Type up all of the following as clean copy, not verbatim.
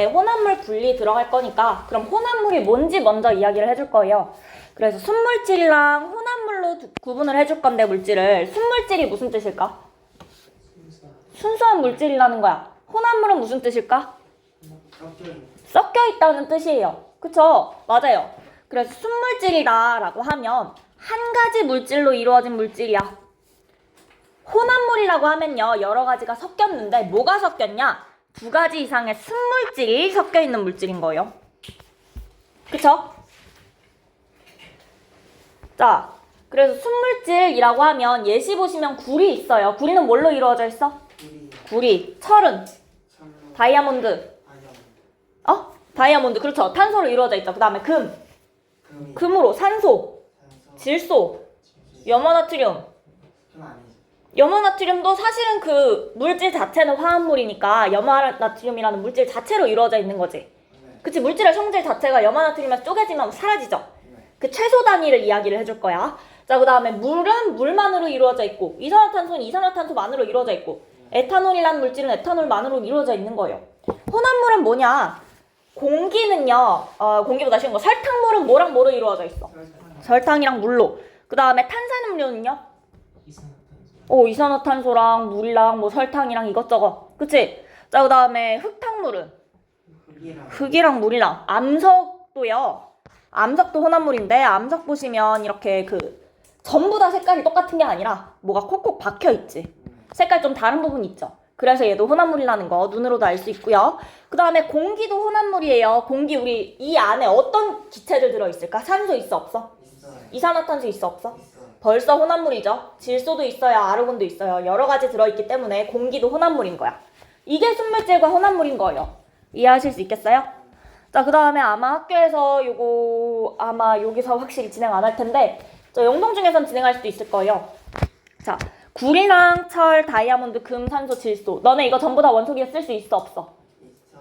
혼합물 분리 들어갈 거니까 그럼 혼합물이 뭔지 먼저 이야기를 해줄 거예요. 그래서 순물질이랑 혼합물로 구분을 해줄 건데 물질을 순물질이 무슨 뜻일까? 순수한 물질이라는 거야. 혼합물은 무슨 뜻일까? 섞여 있다는 뜻이에요. 그쵸? 맞아요. 그래서 순물질이다 라고 하면 한 가지 물질로 이루어진 물질이야. 혼합물이라고 하면요 여러 가지가 섞였는데 뭐가 섞였냐? 두 가지 이상의 순물질이 섞여 있는 물질인 거예요. 그쵸? 자, 그래서 순물질이라고 하면 예시 보시면 구리 있어요. 구리는 뭘로 이루어져 있어? 구리. 철은? 다이아몬드. 다이아몬드. 그렇죠. 탄소로 이루어져 있죠. 그 다음에 금으로 산소, 질소, 염화나트륨. 염화나트륨도 사실은 그 물질 자체는 화합물이니까 염화나트륨이라는 물질 자체로 이루어져 있는 거지. 그치? 물질의 성질 자체가 염화나트륨에서 쪼개지면 사라지죠. 그 최소 단위를 이야기를 해줄 거야. 자, 그 다음에 물은 물만으로 이루어져 있고 이산화탄소는 이산화탄소만으로 이루어져 있고 에탄올이라는 물질은 에탄올만으로 이루어져 있는 거예요. 혼합물은 뭐냐? 공기는요 공기보다 쉬운 거 설탕물은 뭐랑 뭐로 이루어져 있어? 설탕이랑 물로. 그 다음에 탄산음료는요? 이산화탄소랑 물이랑 뭐 설탕이랑 이것저것. 그치? 자, 그 다음에 흙탕물은? 흙이랑 물이랑. 암석도요. 암석도 혼합물인데 암석 보시면 이렇게 전부 다 색깔이 똑같은 게 아니라 뭐가 콕콕 박혀있지. 색깔 좀 다른 부분이 있죠. 그래서 얘도 혼합물이라는 거 눈으로도 알 수 있고요. 그 다음에 공기도 혼합물이에요. 공기 우리 이 안에 어떤 기체들 들어있을까? 산소 있어 없어? 이산화탄소 있어 없어? 벌써 혼합물이죠. 질소도 있어요. 아르곤도 있어요. 여러 가지 들어있기 때문에 공기도 혼합물인 거야. 이게 순물질과 혼합물인 거예요. 이해하실 수 있겠어요? 자, 그 다음에 아마 학교에서 요거 아마 여기서 확실히 진행 안 할 텐데 영동 중에선 진행할 수도 있을 거예요. 자, 구리랑 철, 다이아몬드, 금, 산소, 질소. 너네 이거 전부 다 원소기에 쓸 수 있어 없어?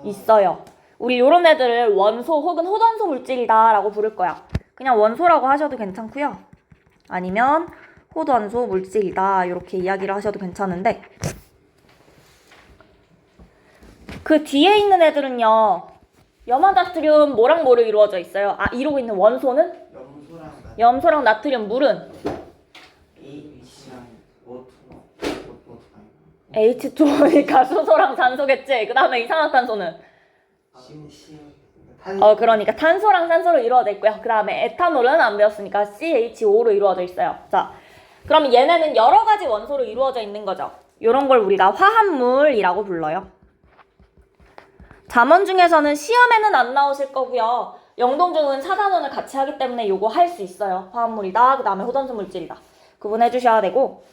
있어요. 우리 요런 애들을 원소 혹은 호전소 물질이다 라고 부를 거야. 그냥 원소라고 하셔도 괜찮고요. 아니면 호전소 물질이다 이렇게 이야기를 하셔도 괜찮은데 그 뒤에 있는 애들은요 염화나트륨 뭐랑 뭐로 이루어져 있어요? 이루고 있는 원소는? 염소랑 나트륨. 물은? H2O니까 수소랑 산소겠지. 그 다음에 이산화탄소는? 그러니까 탄소랑 산소로 이루어져 있고요. 그 다음에 에탄올은 안 배웠으니까 CHO로 이루어져 있어요. 자, 그럼 얘네는 여러 가지 원소로 이루어져 있는 거죠. 이런 걸 우리가 화합물이라고 불러요. 잠원 중에서는 시험에는 안 나오실 거고요. 영동중은 사단원을 같이 하기 때문에 요거 할 수 있어요. 화합물이다. 그 다음에 호전소 물질이다. 구분해 주셔야 되고.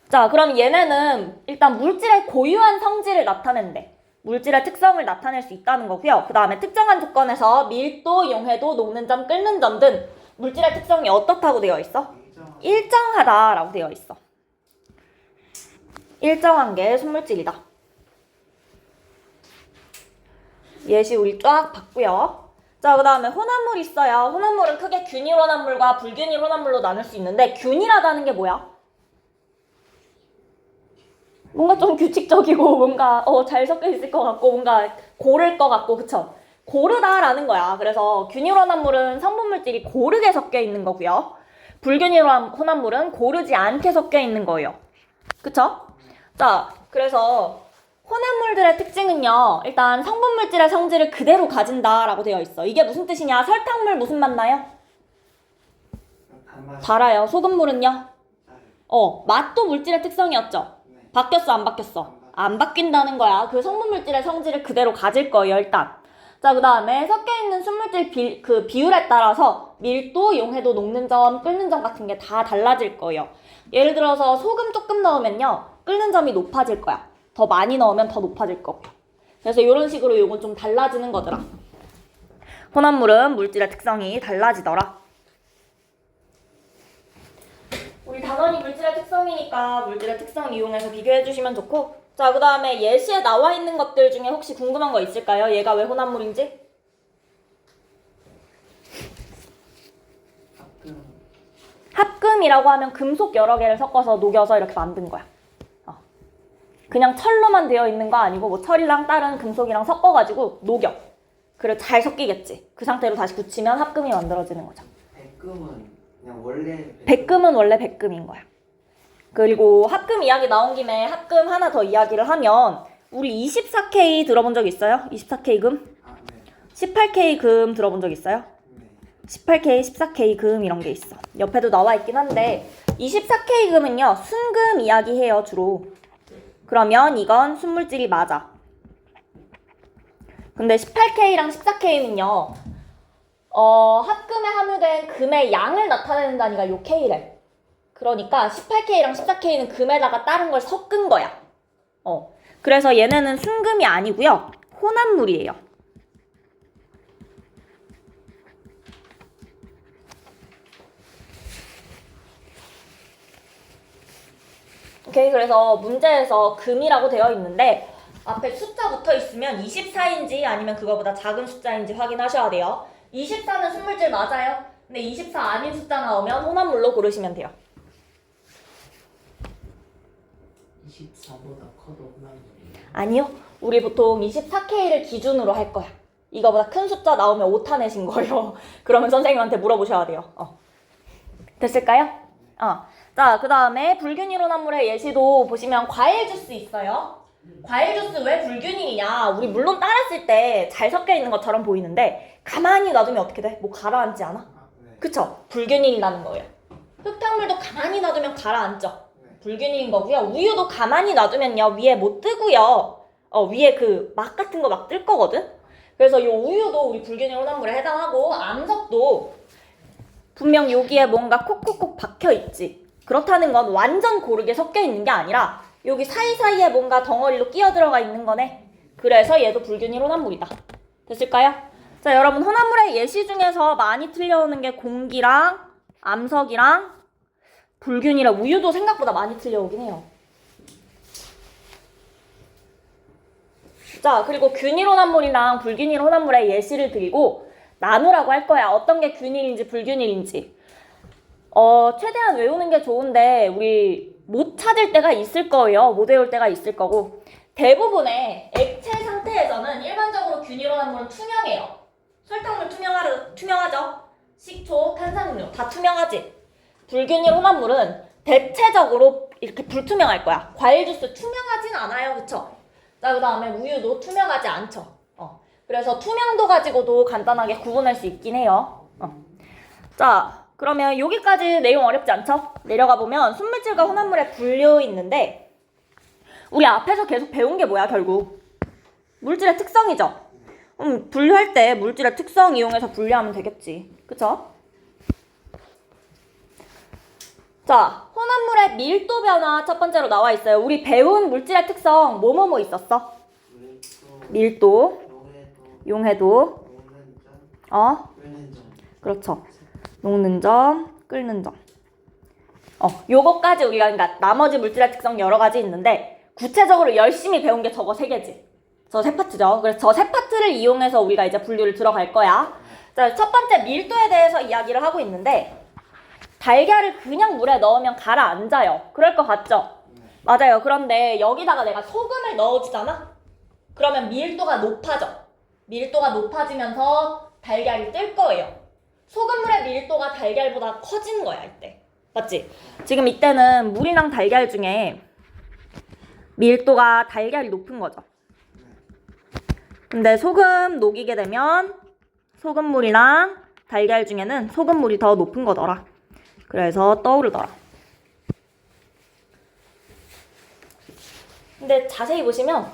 자, 그럼 얘네는 일단 물질의 고유한 성질을 나타낸대. 물질의 특성을 나타낼 수 있다는 거고요. 그 다음에 특정한 조건에서 밀도, 용해도, 녹는 점, 끓는 점 등 물질의 특성이 어떻다고 되어 있어? 일정하다라고 되어 있어. 일정한 게 순물질이다. 예시 우리 쫙 봤고요. 자, 그 다음에 혼합물 있어요. 혼합물은 크게 균일 혼합물과 불균일 혼합물로 나눌 수 있는데 균일하다는 게 뭐야? 뭔가 좀 규칙적이고 뭔가 잘 섞여 있을 것 같고 뭔가 고를 것 같고 그쵸? 고르다라는 거야. 그래서 균일 혼합물은 성분물질이 고르게 섞여 있는 거고요. 불균일 혼합물은 고르지 않게 섞여 있는 거예요. 그쵸? 자, 그래서 혼합물들의 특징은요. 일단 성분물질의 성질을 그대로 가진다라고 되어 있어. 이게 무슨 뜻이냐? 설탕물 무슨 맛 나요? 달아요. 소금물은요? 맛도 물질의 특성이었죠. 바뀌었어 안 바뀌었어? 안 바뀐다는 거야. 그 성분물질의 성질을 그대로 가질 거예요 일단. 자, 그 다음에 섞여있는 순물질 비율에 따라서 밀도, 용해도, 녹는 점, 끓는 점 같은 게 다 달라질 거예요. 예를 들어서 소금 조금 넣으면요 끓는 점이 높아질 거야. 더 많이 넣으면 더 높아질 거고. 그래서 이런 식으로 요건 좀 달라지는 거더라. 혼합물은 물질의 특성이 달라지더라. 우리 단원이 물질의 특성이니까 물질의 특성 이용해서 비교해 주시면 좋고. 자, 그 다음에 예시에 나와 있는 것들 중에 혹시 궁금한 거 있을까요? 얘가 왜 혼합물인지? 합금이라고 하면 금속 여러 개를 섞어서 녹여서 이렇게 만든 거야. 그냥 철로만 되어 있는 거 아니고 뭐 철이랑 다른 금속이랑 섞어가지고 녹여. 그래 잘 섞이겠지. 그 상태로 다시 굳히면 합금이 만들어지는 거죠. 백금은 그냥 원래 백금은 원래 백금인 거야. 그리고 합금 이야기 나온 김에 합금 하나 더 이야기를 하면 우리 24K 들어본 적 있어요? 24K 금? 아, 네. 18K 금 들어본 적 있어요? 네. 18K, 14K 금 이런 게 있어. 옆에도 나와 있긴 한데 24K 금은요 순금 이야기해요 주로. 그러면 이건 순물질이 맞아. 근데 18K랑 14K는요 합금에 함유된 금의 양을 나타내는 단위가 요 K래. 그러니까 18K랑 14K는 금에다가 다른 걸 섞은 거야. 그래서 얘네는 순금이 아니고요 혼합물이에요. 오케이, 그래서 문제에서 금이라고 되어 있는데 앞에 숫자 붙어 있으면 24인지 아니면 그거보다 작은 숫자인지 확인하셔야 돼요. 24는 순물질 맞아요. 근데 24 아닌 숫자 나오면 혼합물로 고르시면 돼요. 24보다 커도 혼합물이에요. 아니요. 우리 보통 24K를 기준으로 할 거야. 이거보다 큰 숫자 나오면 오타 내신 거예요. 그러면 선생님한테 물어보셔야 돼요. 됐을까요? 자, 그 다음에 불균일 혼합물의 예시도 보시면 과일 주스 있어요. 과일 주스 왜 불균일이냐? 우리 물론 따랐을 때 잘 섞여 있는 것처럼 보이는데 가만히 놔두면 어떻게 돼? 뭐 가라앉지 않아? 네. 그쵸? 불균일이라는 거예요. 흙탕물도 가만히 놔두면 가라앉죠? 네. 불균일인 거고요. 우유도 가만히 놔두면요 위에 못 뜨고요. 위에 그 막 같은 거 막 뜰 거거든? 그래서 이 우유도 우리 불균일 혼합물에 해당하고 암석도 분명 여기에 뭔가 콕콕콕 박혀있지. 그렇다는 건 완전 고르게 섞여 있는 게 아니라 여기 사이사이에 뭔가 덩어리로 끼어 들어가 있는 거네. 그래서 얘도 불균일 혼합물이다. 됐을까요? 자, 여러분 혼합물의 예시 중에서 많이 틀려오는 게 공기랑 암석이랑 불균이랑 우유도 생각보다 많이 틀려오긴 해요. 자, 그리고 균일 혼합물이랑 불균일 혼합물의 예시를 드리고 나누라고 할 거야. 어떤 게 균일인지 불균일인지. 최대한 외우는 게 좋은데 우리 못 찾을 때가 있을 거예요. 못 외울 때가 있을 거고. 대부분의 액체 상태에서는 일반적으로 균일 혼합물은 투명해요. 설탕물 투명하죠? 식초, 탄산음료 다 투명하지? 불균일 혼합물은 대체적으로 이렇게 불투명할 거야. 과일 주스 투명하진 않아요. 그쵸? 자, 그 다음에 우유도 투명하지 않죠. 그래서 투명도 가지고도 간단하게 구분할 수 있긴 해요. 자, 그러면 여기까지 내용 어렵지 않죠? 내려가 보면 순물질과 혼합물의 분류 있는데 우리 앞에서 계속 배운 게 뭐야 결국? 물질의 특성이죠? 분류할 때 물질의 특성 이용해서 분류하면 되겠지. 그쵸? 자, 혼합물의 밀도 변화 첫 번째로 나와 있어요. 우리 배운 물질의 특성 뭐뭐뭐 있었어? 밀도, 용해도, 끓는 점. 그렇죠. 녹는 점, 끓는 점. 요거까지 우리가 그러니까 나머지 물질의 특성 여러 가지 있는데 구체적으로 열심히 배운 게 저거 세 개지. 저 세 파트죠. 그래서 저 세 파트를 이용해서 우리가 이제 분류를 들어갈 거야. 자, 첫 번째 밀도에 대해서 이야기를 하고 있는데 달걀을 그냥 물에 넣으면 가라앉아요. 그럴 것 같죠? 맞아요. 그런데 여기다가 내가 소금을 넣어주잖아? 그러면 밀도가 높아져. 밀도가 높아지면서 달걀이 뜰 거예요. 소금물의 밀도가 달걀보다 커진 거야, 이때. 맞지? 지금 이때는 물이랑 달걀 중에 밀도가 달걀이 높은 거죠. 근데 소금 녹이게 되면 소금물이랑 달걀 중에는 소금물이 더 높은 거더라. 그래서 떠오르더라. 근데 자세히 보시면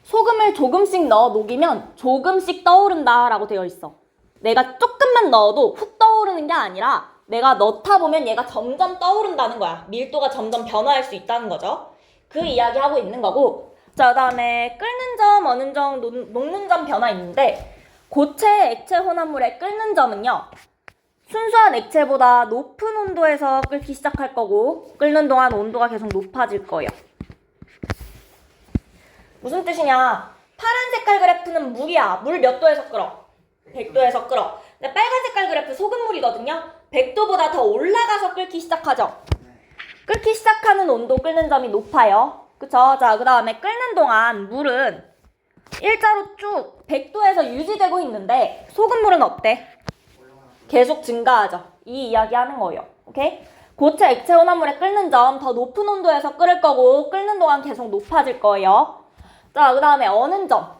소금을 조금씩 넣어 녹이면 조금씩 떠오른다 라고 되어 있어. 내가 조금만 넣어도 훅 떠오르는 게 아니라 내가 넣다 보면 얘가 점점 떠오른다는 거야. 밀도가 점점 변화할 수 있다는 거죠. 그 이야기 하고 있는 거고. 자, 그 다음에 끓는 점, 어는 점, 녹는 점 변화 있는데 고체 액체 혼합물의 끓는 점은요. 순수한 액체보다 높은 온도에서 끓기 시작할 거고 끓는 동안 온도가 계속 높아질 거예요. 무슨 뜻이냐? 파란 색깔 그래프는 물이야. 물 몇 도에서 끓어? 100도에서 끓어. 근데 빨간 색깔 그래프 소금물이거든요. 100도보다 더 올라가서 끓기 시작하죠. 끓기 시작하는 온도 끓는 점이 높아요. 그쵸? 자, 그 다음에 끓는 동안 물은 일자로 쭉 100도에서 유지되고 있는데 소금물은 어때? 계속 증가하죠. 이 이야기 하는 거예요. 오케이? 고체 액체 혼합물의 끓는 점 더 높은 온도에서 끓을 거고 끓는 동안 계속 높아질 거예요. 자, 그 다음에 어는 점.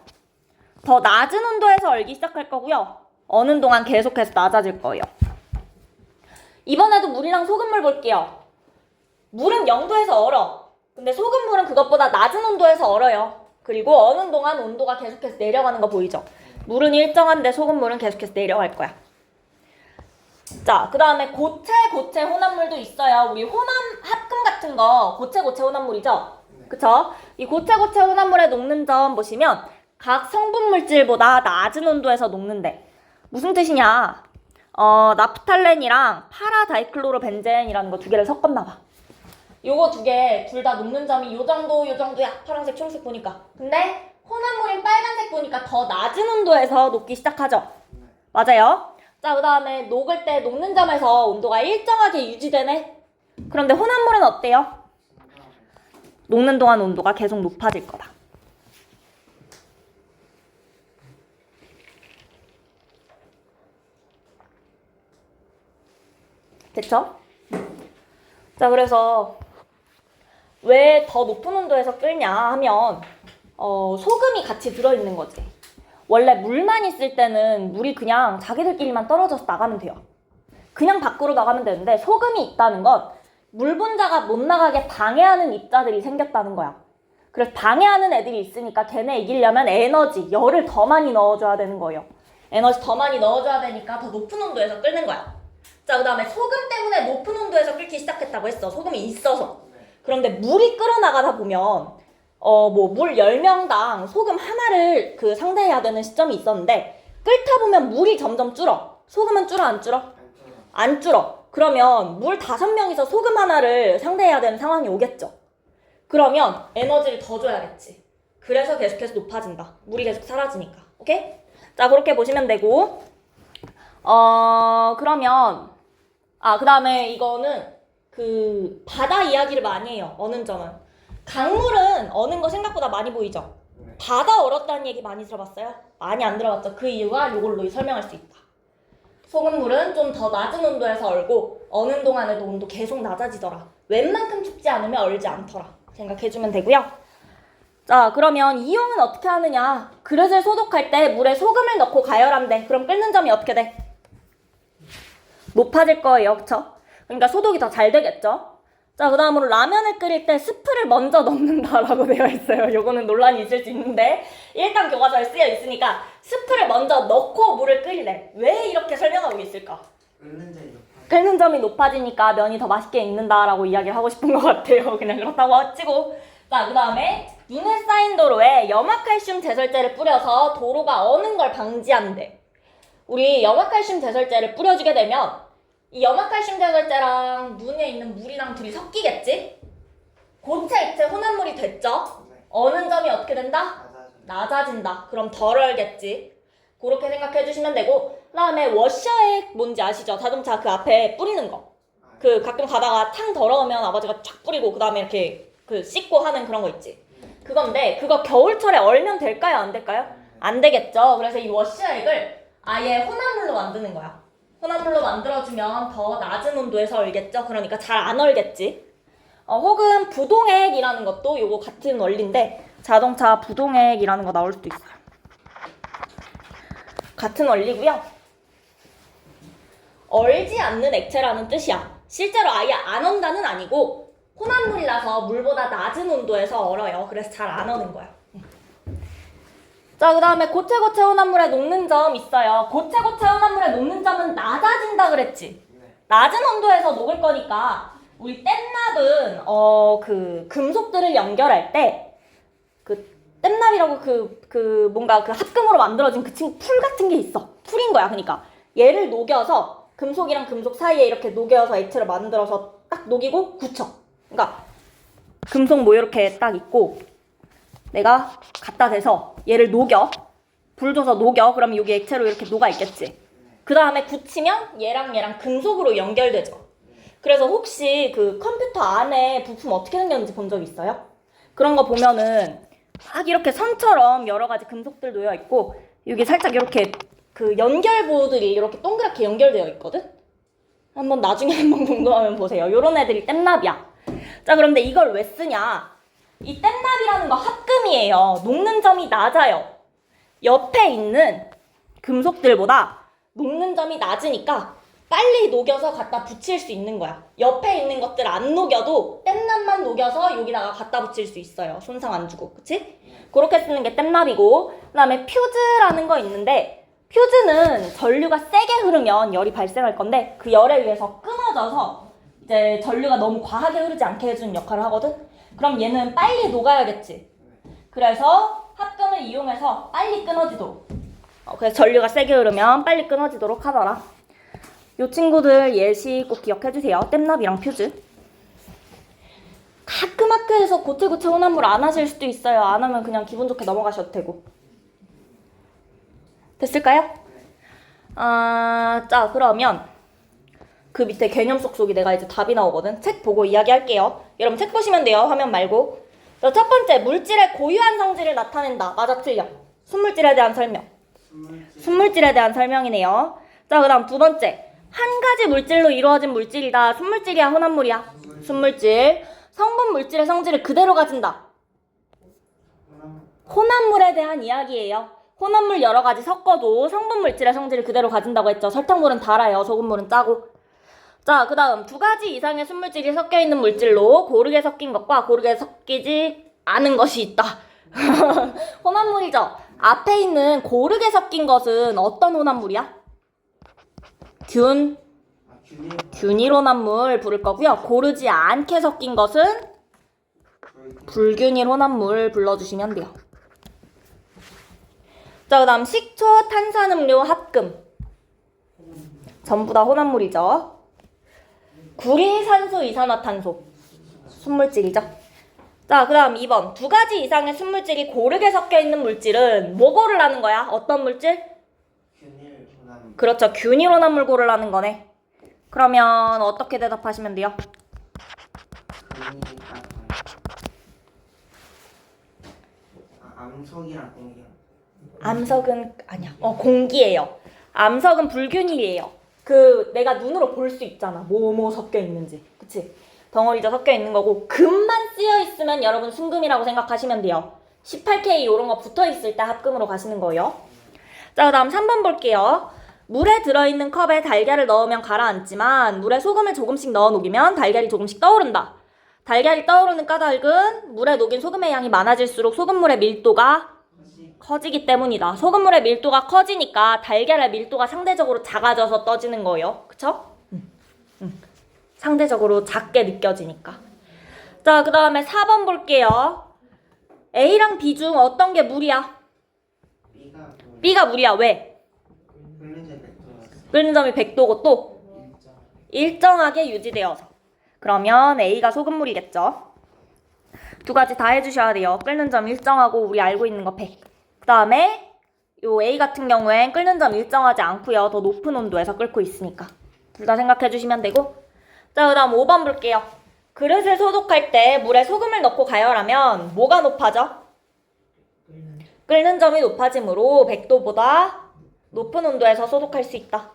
더 낮은 온도에서 얼기 시작할 거고요. 어는 동안 계속해서 낮아질 거예요. 이번에도 물이랑 소금물 볼게요. 물은 0도에서 얼어. 근데 소금물은 그것보다 낮은 온도에서 얼어요. 그리고 어는 동안 온도가 계속해서 내려가는 거 보이죠? 물은 일정한데 소금물은 계속해서 내려갈 거야. 자, 그 다음에 고체 혼합물도 있어요. 우리 합금 같은 거 고체 혼합물이죠? 그쵸? 이 고체 혼합물에 녹는 점 보시면 각 성분 물질보다 낮은 온도에서 녹는데 무슨 뜻이냐? 나프탈렌이랑 파라다이클로로벤젠이라는 거 두 개를 섞었나 봐. 요거 두 개 둘 다 녹는 점이 요 정도야. 파란색, 초록색 보니까. 근데 혼합물인 빨간색 보니까 더 낮은 온도에서 녹기 시작하죠. 맞아요. 자, 그 다음에 녹을 때 녹는 점에서 온도가 일정하게 유지되네. 그런데 혼합물은 어때요? 녹는 동안 온도가 계속 높아질 거다. 됐죠? 자, 그래서 왜 더 높은 온도에서 끓냐 하면 소금이 같이 들어있는 거지. 원래 물만 있을 때는 물이 그냥 자기들끼리만 떨어져서 나가면 돼요. 그냥 밖으로 나가면 되는데 소금이 있다는 건 물 분자가 못 나가게 방해하는 입자들이 생겼다는 거야. 그래서 방해하는 애들이 있으니까 걔네 이기려면 에너지, 열을 더 많이 넣어줘야 되는 거예요. 에너지 더 많이 넣어줘야 되니까 더 높은 온도에서 끓는 거야. 자, 그 다음에 소금 때문에 높은 온도에서 끓기 시작했다고 했어. 소금이 있어서. 그런데 물이 끓어나가다 보면 물 10명당 소금 하나를 상대해야 되는 시점이 있었는데 끓다 보면 물이 점점 줄어. 소금은 줄어, 안 줄어? 안 줄어. 그러면 물 5명이서 소금 하나를 상대해야 되는 상황이 오겠죠. 그러면 에너지를 더 줘야겠지. 그래서 계속해서 높아진다. 물이 계속 사라지니까. 오케이? 자, 그렇게 보시면 되고 그러면 그 다음에 이거는 바다 이야기를 많이 해요. 어는 점은. 강물은 어는 거 생각보다 많이 보이죠? 바다 얼었다는 얘기 많이 들어봤어요? 많이 안 들어봤죠? 그 이유가 이걸로 설명할 수 있다. 소금물은 좀 더 낮은 온도에서 얼고 어는 동안에도 온도 계속 낮아지더라. 웬만큼 춥지 않으면 얼지 않더라. 생각해주면 되고요. 자, 그러면 이용은 어떻게 하느냐? 그릇을 소독할 때 물에 소금을 넣고 가열한대. 그럼 끓는 점이 어떻게 돼? 높아질 거예요. 그쵸? 그러니까 소독이 더 잘 되겠죠? 자, 그 다음으로 라면을 끓일 때 스프를 먼저 넣는다라고 되어 있어요. 요거는 논란이 있을 수 있는데 일단 교과서에 쓰여 있으니까 스프를 먼저 넣고 물을 끓이래. 왜 이렇게 설명하고 있을까? 끓는 점이 높아지니까 면이 더 맛있게 익는다라고 이야기를 하고 싶은 것 같아요. 그냥 그렇다고 치고. 자, 그 다음에 눈에 쌓인 도로에 염화칼슘 제설제를 뿌려서 도로가 어는 걸 방지한대. 우리 염화칼슘 제설제를 뿌려주게 되면 이 염화칼슘 제설제랑 눈에 있는 물이랑 둘이 섞이겠지? 고체 액체 혼합물이 됐죠? 어는 점이 어떻게 된다? 낮아진다. 그럼 덜 얼겠지. 그렇게 생각해 주시면 되고, 그 다음에 워셔액 뭔지 아시죠? 자동차 그 앞에 뿌리는 거. 가끔 가다가 탕 더러우면 아버지가 쫙 뿌리고 그 다음에 이렇게 씻고 하는 그런 거 있지. 그건데 그거 겨울철에 얼면 될까요? 안 될까요? 안 되겠죠. 그래서 이 워셔액을 아예 혼합물로 만드는 거야. 혼합물로 만들어주면 더 낮은 온도에서 얼겠죠? 그러니까 잘 안 얼겠지. 혹은 부동액이라는 것도 요거 같은 원리인데 자동차 부동액이라는 거 나올 수도 있어요. 같은 원리고요. 얼지 않는 액체라는 뜻이야. 실제로 아예 안 언다는 아니고 혼합물이라서 물보다 낮은 온도에서 얼어요. 그래서 잘 안 어는 거야. 자, 그 다음에 고체 혼합물에 녹는 점 있어요. 고체 혼합물에 녹는 점은 낮아진다 그랬지? 낮은 온도에서 녹을 거니까 우리 땜납은 금속들을 연결할 때 땜납이라고 뭔가 합금으로 만들어진 풀 같은 게 있어. 풀인 거야. 그러니까 얘를 녹여서 금속이랑 금속 사이에 이렇게 녹여서 액체를 만들어서 딱 녹이고 굳혀. 그러니까 금속 뭐 이렇게 딱 있고 내가 갖다 대서 얘를 녹여. 불 줘서 녹여. 그러면 여기 액체로 이렇게 녹아 있겠지. 그 다음에 굳히면 얘랑 금속으로 연결되죠. 그래서 혹시 컴퓨터 안에 부품 어떻게 생겼는지 본 적 있어요? 그런 거 보면은 막 이렇게 선처럼 여러 가지 금속들 놓여 있고 여기 살짝 이렇게 그 연결부들이 이렇게 동그랗게 연결되어 있거든? 한번 나중에 한번 궁금하면 보세요. 요런 애들이 땜납이야. 자, 그런데 이걸 왜 쓰냐? 이 땜납이라는 거 합금이에요. 녹는 점이 낮아요. 옆에 있는 금속들보다 녹는 점이 낮으니까 빨리 녹여서 갖다 붙일 수 있는 거야. 옆에 있는 것들 안 녹여도 땜납만 녹여서 여기다가 갖다 붙일 수 있어요. 손상 안 주고. 그치? 그렇게 쓰는 게 땜납이고, 그 다음에 퓨즈라는 거 있는데, 퓨즈는 전류가 세게 흐르면 열이 발생할 건데 그 열에 의해서 끊어져서 이제 전류가 너무 과하게 흐르지 않게 해주는 역할을 하거든? 그럼 얘는 빨리 녹아야겠지. 그래서 합금을 이용해서 빨리 끊어지도록. 그래서 전류가 세게 흐르면 빨리 끊어지도록 하더라. 요 친구들 예시 꼭 기억해주세요. 땜납이랑 퓨즈. 가끔 학교에서 고체고체 혼합물 안 하실 수도 있어요. 안 하면 그냥 기분 좋게 넘어가셔도 되고. 됐을까요? 자, 그러면 그 밑에 개념 쏙쏙이 내가 이제 답이 나오거든. 책 보고 이야기할게요. 여러분 책 보시면 돼요. 화면 말고. 자, 첫 번째, 물질의 고유한 성질을 나타낸다. 맞아, 틀려. 순물질에 대한 설명. 순물질에 대한 설명이네요. 자, 그 다음 두 번째, 한 가지 물질로 이루어진 물질이다. 순물질이야, 혼합물이야? 순물질. 성분 물질의 성질을 그대로 가진다. 혼합물에 대한 이야기예요. 혼합물 여러 가지 섞어도 성분 물질의 성질을 그대로 가진다고 했죠. 설탕물은 달아요. 소금물은 짜고. 자, 그 다음 두 가지 이상의 순물질이 섞여 있는 물질로 고르게 섞인 것과 고르게 섞이지 않은 것이 있다. 혼합물이죠. 앞에 있는 고르게 섞인 것은 어떤 혼합물이야? 균일 혼합물 부를 거고요. 고르지 않게 섞인 것은 불균일 혼합물 불러주시면 돼요. 자, 그 다음 식초, 탄산음료, 합금. 전부 다 혼합물이죠. 구리산소, 이산화탄소. 순물질이죠. 자, 그 다음 2번. 두 가지 이상의 순물질이 고르게 섞여 있는 물질은 뭐 고르라는 거야? 어떤 물질? 균일 혼합물. 그렇죠. 균일 혼합물 고르라는 거네. 그러면 어떻게 대답하시면 돼요? 암석이랑 공기랑. 암석은 아니야. 공기예요. 암석은 불균일이에요. 그 내가 눈으로 볼 수 있잖아. 뭐 섞여 있는지. 그치? 덩어리져 섞여 있는 거고 금만 쓰여 있으면 여러분 순금이라고 생각하시면 돼요. 18K 이런 거 붙어 있을 때 합금으로 가시는 거예요. 자, 그 다음 3번 볼게요. 물에 들어있는 컵에 달걀을 넣으면 가라앉지만 물에 소금을 조금씩 넣어 녹이면 달걀이 조금씩 떠오른다. 달걀이 떠오르는 까닭은 물에 녹인 소금의 양이 많아질수록 소금물의 밀도가 커지기 때문이다. 소금물의 밀도가 커지니까 달걀의 밀도가 상대적으로 작아져서 떠지는 거예요. 그쵸? 상대적으로 작게 느껴지니까. 자, 그 다음에 4번 볼게요. A랑 B 중 어떤 게 물이야? B가 물이야. 왜? 끓는 점이 100도고 또 일정하게 유지되어서. 그러면 A가 소금물이겠죠. 두 가지 다 해주셔야 돼요. 끓는 점 일정하고 우리 알고 있는 거 100. 그 다음에 요 A 같은 경우엔 끓는 점 일정하지 않고요. 더 높은 온도에서 끓고 있으니까. 둘 다 생각해 주시면 되고. 자, 그 다음 5번 볼게요. 그릇을 소독할 때 물에 소금을 넣고 가열하면 뭐가 높아져? 끓는 점이 높아지므로 100도보다 높은 온도에서 소독할 수 있다.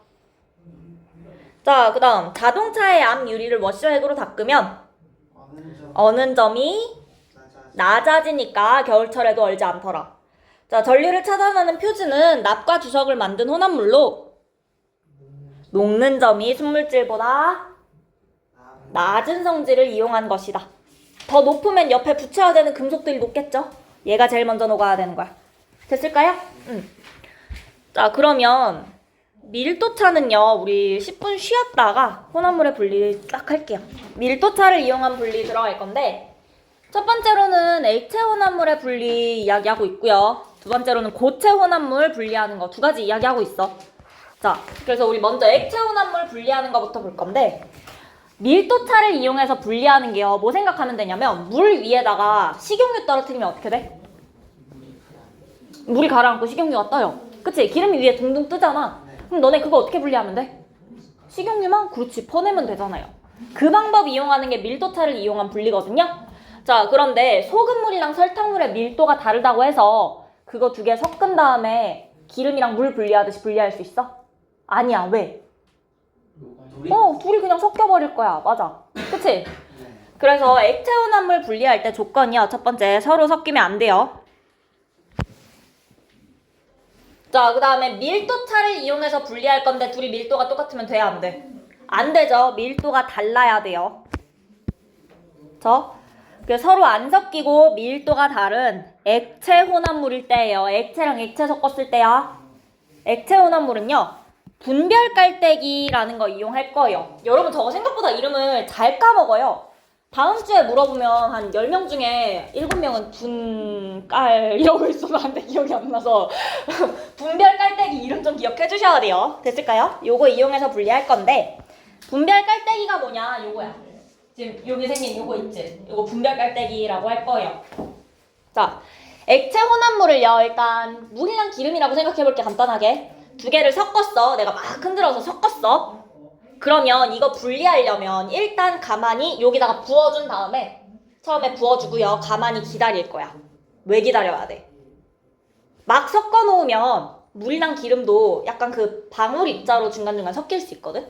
자, 그 다음 자동차의 앞 유리를 워셔액으로 닦으면 어는 점이 낮아지니까 겨울철에도 얼지 않더라. 자, 전류를 차단하는 퓨즈는 납과 주석을 만든 혼합물로 녹는 점이 순물질보다 낮은 성질을 이용한 것이다. 더 높으면 옆에 붙여야 되는 금속들이 녹겠죠? 얘가 제일 먼저 녹아야 되는 거야. 됐을까요? 자, 그러면 밀도차는요, 우리 10분 쉬었다가 혼합물의 분리 딱 할게요. 밀도차를 이용한 분리 들어갈 건데, 첫 번째로는 액체 혼합물의 분리 이야기하고 있고요. 두 번째로는 고체 혼합물 분리하는 거 두 가지 이야기하고 있어. 자, 그래서 우리 먼저 액체 혼합물 분리하는 거부터 볼 건데, 밀도차를 이용해서 분리하는 게요, 뭐 생각하면 되냐면, 물 위에다가 식용유 떨어뜨리면 어떻게 돼? 물이 가라앉고 식용유가 떠요. 그치? 기름이 위에 둥둥 뜨잖아. 그럼 너네 그거 어떻게 분리하면 돼? 식용유만? 그렇지. 퍼내면 되잖아요. 그 방법 이용하는 게 밀도차를 이용한 분리거든요. 자, 그런데 소금물이랑 설탕물의 밀도가 다르다고 해서 그거 두 개 섞은 다음에 기름이랑 물 분리하듯이 분리할 수 있어? 아니야. 왜? 둘이? 둘이 그냥 섞여버릴 거야. 맞아. 그치? 네. 그래서 액체 혼합물 분리할 때 조건이요. 첫 번째, 서로 섞이면 안 돼요. 자, 그 다음에 밀도차를 이용해서 분리할 건데 둘이 밀도가 똑같으면 돼야 안 돼? 안 되죠. 밀도가 달라야 돼요. 서로 안 섞이고 밀도가 다른 액체 혼합물일 때예요. 액체랑 액체 섞었을 때야. 액체 혼합물은요, 분별 깔때기라는 거 이용할 거예요. 여러분 저거 생각보다 이름을 잘 까먹어요. 다음 주에 물어보면 한 10명 중에 7명은 분깔 이러고 있어. 나한테 기억이 안 나서 분별 깔때기 이름 좀 기억해 주셔야 돼요. 됐을까요? 요거 이용해서 분리할 건데 분별 깔때기가 뭐냐? 요거야. 지금 여기 생긴 요거 있지? 요거 분별 깔때기라고 할 거예요. 자, 액체 혼합물을요, 일단 물이랑 기름이라고 생각해볼게. 간단하게 두 개를 섞었어. 내가 막 흔들어서 섞었어. 그러면 이거 분리하려면 일단 가만히 여기다가 부어준 다음에 처음에 부어주고요. 가만히 기다릴 거야. 왜 기다려야 돼? 막 섞어 놓으면 물이랑 기름도 약간 그 방울 입자로 중간중간 섞일 수 있거든?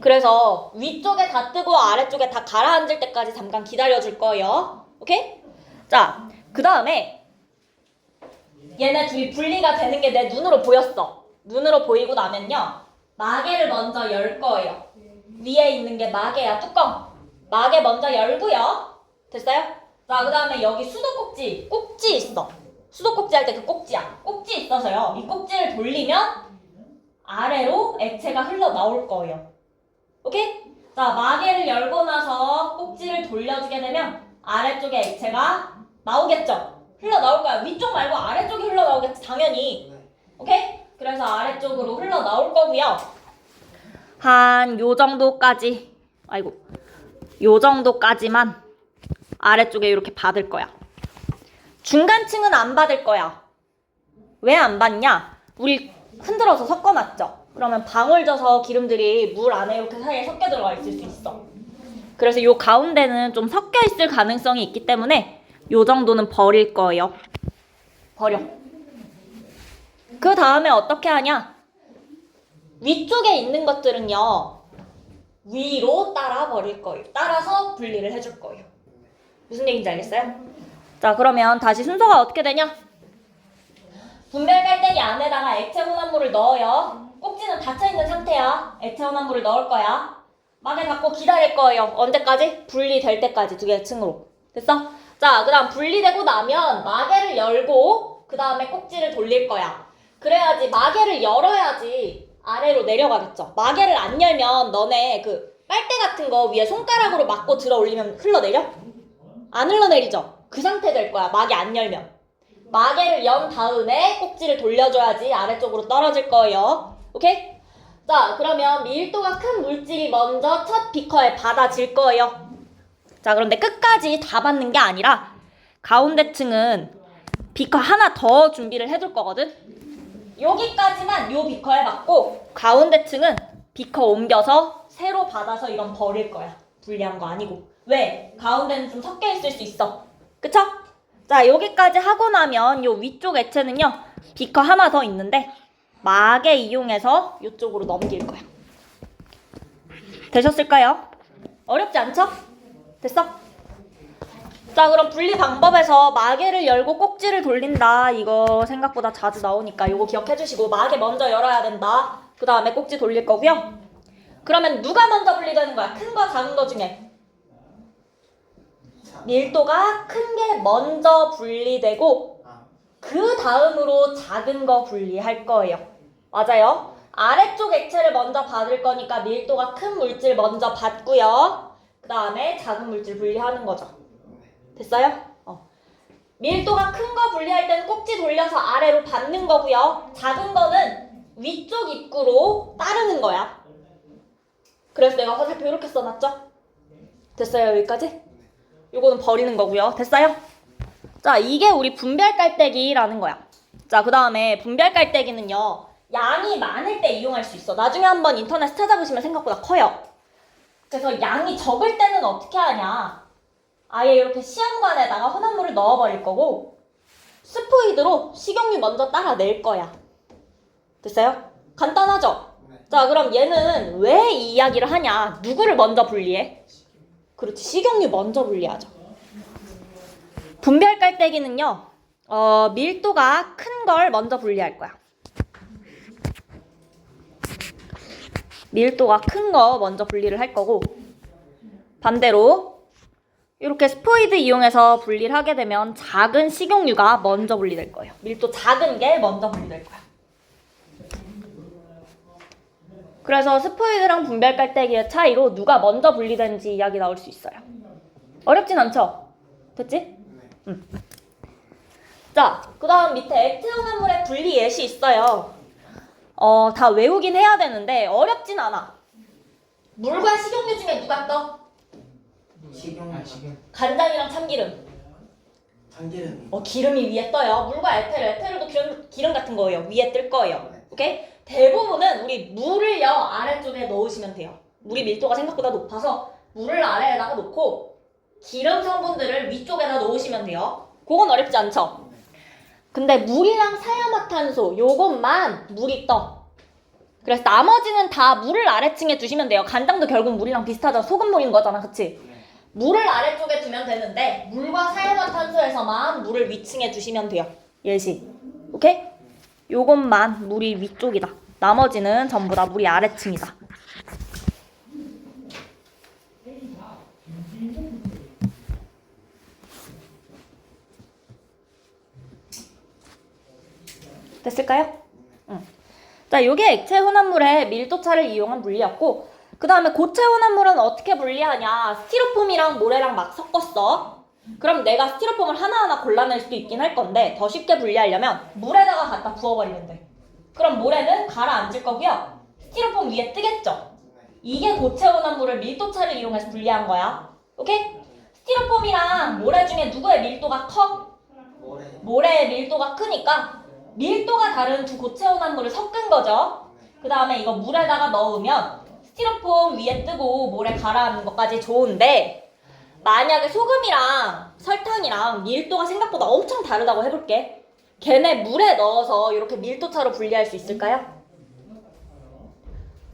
그래서 위쪽에 다 뜨고 아래쪽에 다 가라앉을 때까지 잠깐 기다려줄 거예요. 오케이? 자, 그 다음에 얘네 둘이 분리가 되는 게 내 눈으로 보였어. 눈으로 보이고 나면요, 마개를 먼저 열 거예요. 위에 있는 게 마개야, 뚜껑. 마개 먼저 열고요. 됐어요? 자, 그 다음에 여기 수도꼭지, 꼭지 있어. 수도꼭지 할 때 그 꼭지야. 꼭지 있어서요, 이 꼭지를 돌리면 아래로 액체가 흘러나올 거예요. 오케이? 자, 마개를 열고 나서 꼭지를 돌려주게 되면 아래쪽에 액체가 나오겠죠? 흘러나올 거야. 위쪽 말고 아래쪽이 흘러나오겠지, 당연히. 네. 오케이? 그래서 아래쪽으로 흘러나올 거고요. 한 요 정도까지, 요 정도까지만 아래쪽에 이렇게 받을 거야. 중간층은 안 받을 거야. 왜 안 받냐? 우리 흔들어서 섞어놨죠? 그러면 방울 져서 기름들이 물 안에 이렇게 사이에 섞여 들어가 있을 수 있어. 그래서 요 가운데는 좀 섞여 있을 가능성이 있기 때문에 요 정도는 버릴 거예요. 버려. 그 다음에 어떻게 하냐? 위쪽에 있는 것들은요, 위로 따라 버릴 거예요. 따라서 분리를 해줄 거예요. 무슨 얘기인지 알겠어요? 자, 그러면 다시 순서가 어떻게 되냐? 분별 깔때기 안에다가 액체 혼합물을 넣어요. 꼭지는 닫혀있는 상태야. 액체 혼합물을 넣을 거야. 마개 닫고 기다릴 거예요. 언제까지? 분리될 때까지, 두 개의 층으로. 됐어? 자, 그 다음 분리되고 나면 마개를 열고 그 다음에 꼭지를 돌릴 거야. 그래야지, 마개를 열어야지 아래로 내려가겠죠. 마개를 안 열면 너네 그 빨대 같은 거 위에 손가락으로 막고 들어 올리면 흘러내려? 안 흘러내리죠? 그 상태 될 거야, 마개 안 열면. 마개를 연 다음에 꼭지를 돌려줘야지 아래쪽으로 떨어질 거예요. 오케이? 자, 그러면 밀도가 큰 물질이 먼저 첫 비커에 받아질 거예요. 자, 그런데 끝까지 다 받는 게 아니라 가운데 층은 비커 하나 더 준비를 해둘 거거든? 여기까지만 요 비커에 받고 가운데 층은 비커 옮겨서 새로 받아서 이건 버릴 거야. 분리한 거 아니고. 왜? 가운데는 좀 섞여 있을 수 있어. 그쵸? 자, 여기까지 하고 나면 요 위쪽 액체는요, 비커 하나 더 있는데 마개 이용해서 이쪽으로 넘길 거야. 되셨을까요? 어렵지 않죠? 됐어? 자, 그럼 분리 방법에서 마개를 열고 꼭지를 돌린다. 이거 생각보다 자주 나오니까 이거 기억해 주시고, 마개 먼저 열어야 된다. 그 다음에 꼭지 돌릴 거고요. 그러면 누가 먼저 분리되는 거야? 큰 거, 작은 거 중에? 밀도가 큰 게 먼저 분리되고 그 다음으로 작은 거 분리할 거예요. 맞아요? 아래쪽 액체를 먼저 받을 거니까 밀도가 큰 물질 먼저 받고요. 그 다음에 작은 물질 분리하는 거죠. 됐어요? 밀도가 큰 거 분리할 때는 꼭지 돌려서 아래로 받는 거고요. 작은 거는 위쪽 입구로 따르는 거야. 그래서 내가 화살표 이렇게 써놨죠? 됐어요? 여기까지? 요거는 버리는 거고요. 됐어요? 자, 이게 우리 분별 깔때기라는 거야. 자, 그 다음에 분별 깔때기는요, 양이 많을 때 이용할 수 있어. 나중에 한번 인터넷 찾아보시면 생각보다 커요. 그래서 양이 적을 때는 어떻게 하냐? 아예 이렇게 시험관에다가 혼합물을 넣어버릴 거고 스포이드로 식용유 먼저 따라 낼 거야. 됐어요? 간단하죠? 자, 그럼 얘는 왜 이 이야기를 하냐? 누구를 먼저 분리해? 그렇지, 식용유 먼저 분리하죠. 분별 깔때기는요, 밀도가 큰 걸 먼저 분리할 거야. 밀도가 큰 거 먼저 분리를 할 거고, 반대로 이렇게 스포이드 이용해서 분리를 하게 되면 작은 식용유가 먼저 분리될 거예요. 밀도 작은 게 먼저 분리될 거야. 그래서 스포이드랑 분별 깔때기의 차이로 누가 먼저 분리되는지 이야기 나올 수 있어요. 어렵진 않죠? 됐지? 자, 그 다음 밑에 액체 혼합물의 분리 예시 있어요. 다 외우긴 해야 되는데 어렵진 않아. 물과 식용유 중에 누가 떠? 식용. 간장이랑 참기름. 참기름이. 기름이 위에 떠요. 물과 에테르도 기름 같은 거예요. 위에 뜰 거예요. 오케이? 대부분은 우리 물을요 아래쪽에 넣으시면 돼요. 물이 밀도가 생각보다 높아서 물을 아래에다가 놓고 기름 성분들을 위쪽에다 놓으시면 돼요. 그건 어렵지 않죠? 근데 물이랑 산화탄소 요것만 물이 떠. 그래서 나머지는 다 물을 아래층에 두시면 돼요. 간장도 결국 물이랑 비슷하죠. 소금물인 거잖아. 그치? 물을 아래쪽에 두면 되는데 물과 산화탄소에서만 물을 위층에 두시면 돼요. 예시. 오케이? 요것만 물이 위쪽이다. 나머지는 전부 다 물이 아래층이다. 됐을까요? 응. 자, 요게 액체 혼합물의 밀도차를 이용한 물리였고, 그 다음에 고체 혼합물은 어떻게 분리하냐? 스티로폼이랑 모래랑 막 섞었어. 그럼 내가 스티로폼을 하나하나 골라낼 수도 있긴 할 건데 더 쉽게 분리하려면 물에다가 갖다 부어버리면 돼. 그럼 모래는 가라앉을 거고요. 스티로폼 위에 뜨겠죠? 이게 고체 혼합물을 밀도차를 이용해서 분리한 거야. 오케이? 스티로폼이랑 모래 중에 누구의 밀도가 커? 모래의 밀도가 크니까 밀도가 다른 두 고체 혼합물을 섞은 거죠. 그 다음에 이거 물에다가 넣으면 스티로폼 위에 뜨고 모래 가라앉는 것까지 좋은데 만약에 소금이랑 설탕이랑 밀도가 생각보다 엄청 다르다고 해볼게. 걔네 물에 넣어서 이렇게 밀도차로 분리할 수 있을까요?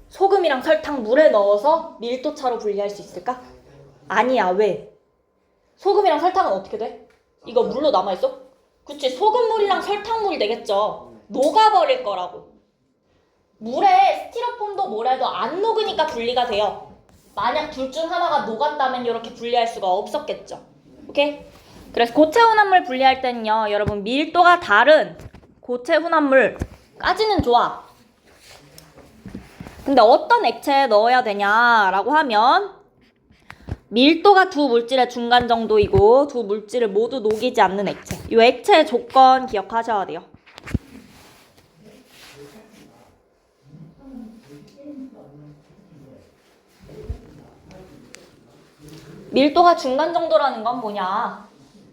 소금이랑 설탕 물에 넣어서 밀도차로 분리할 수 있을까? 아니야. 왜? 소금이랑 설탕은 어떻게 돼? 이거 물로 남아있어? 그치, 소금물이랑 설탕물이 되겠죠. 녹아버릴 거라고. 물에 스티로폼도 모래도 안 녹으니까 분리가 돼요. 만약 둘 중 하나가 녹았다면 이렇게 분리할 수가 없었겠죠. 오케이? 그래서 고체 혼합물 분리할 때는요, 여러분 밀도가 다른 고체 혼합물까지는 좋아. 근데 어떤 액체에 넣어야 되냐라고 하면 밀도가 두 물질의 중간 정도이고 두 물질을 모두 녹이지 않는 액체. 이 액체의 조건 기억하셔야 돼요. 밀도가 중간 정도라는 건 뭐냐?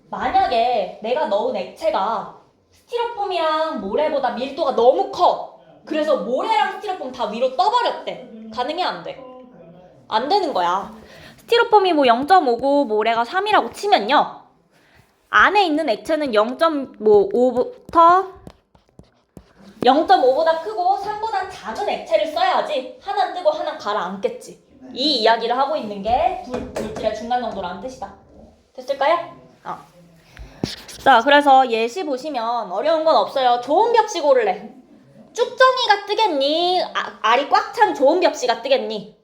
만약에 내가 넣은 액체가 스티로폼이랑 모래보다 밀도가 너무 커. 그래서 모래랑 스티로폼 다 위로 떠버렸대. 가능해? 안 돼? 안 되는 거야. 스티로폼이 뭐 0.5고 모래가 3이라고 치면요. 안에 있는 액체는 0.5부터 0.5보다 크고 3보다 작은 액체를 써야지 하나 뜨고 하나 가라앉겠지. 이 이야기를 하고 있는 게 물질의 중간 정도라는 뜻이다. 됐을까요? 자, 그래서 예시 보시면 어려운 건 없어요. 좋은 벽시 고를래. 쭉정이가 뜨겠니? 알이 꽉 찬 좋은 벽시가 뜨겠니?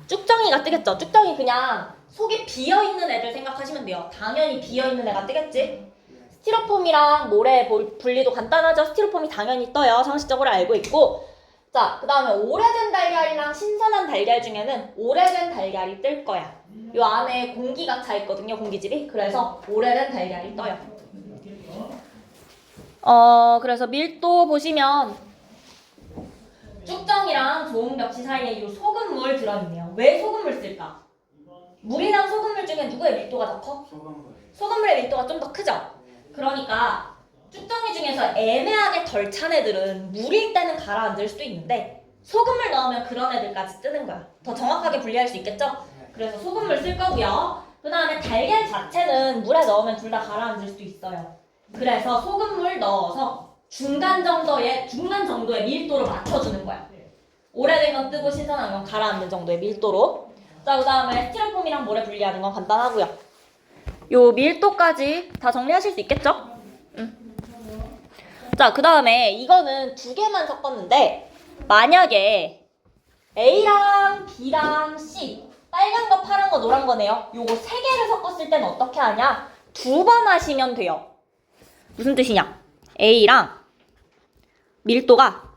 쭉정이가 뜨겠죠. 쭉정이 그냥 속이 비어있는 애들 생각하시면 돼요. 당연히 비어있는 애가 뜨겠지. 스티로폼이랑 모래 분리도 간단하죠. 스티로폼이 당연히 떠요. 상식적으로 알고 있고. 자, 그 다음에 오래된 달걀이랑 신선한 달걀 중에는 오래된 달걀이 뜰 거야. 요 안에 공기가 차 있거든요. 공기질이. 그래서 오래된 달걀이 떠요. 그래서 밀도 보시면 쭉정이랑 좋은 벽시 사이에 요 소금물 들어있네요. 왜 소금물 쓸까? 물이랑 소금물 중에 누구의 밀도가 더 커? 소금물의 밀도가 좀 더 크죠? 그러니까 쭉정이 중에서 애매하게 덜 찬 애들은 물일 때는 가라앉을 수도 있는데 소금물 넣으면 그런 애들까지 뜨는 거야. 더 정확하게 분리할 수 있겠죠? 그래서 소금물 쓸 거고요. 그 다음에 달걀 자체는 물에 넣으면 둘 다 가라앉을 수 있어요. 그래서 소금물 넣어서 중간 정도의 밀도를 맞춰주는 거야. 오래된 건 뜨고 신선한 건 가라앉는 정도의 밀도로. 자, 그 다음에 스티로폼이랑 모래 분리하는 건 간단하고요. 요 밀도까지 다 정리하실 수 있겠죠? 자, 그 다음에 이거는 두 개만 섞었는데 만약에 A랑 B랑 C 빨간 거, 파란 거, 노란 거네요. 요거 세 개를 섞었을 때는 어떻게 하냐? 두 번 하시면 돼요. 무슨 뜻이냐? A랑 밀도가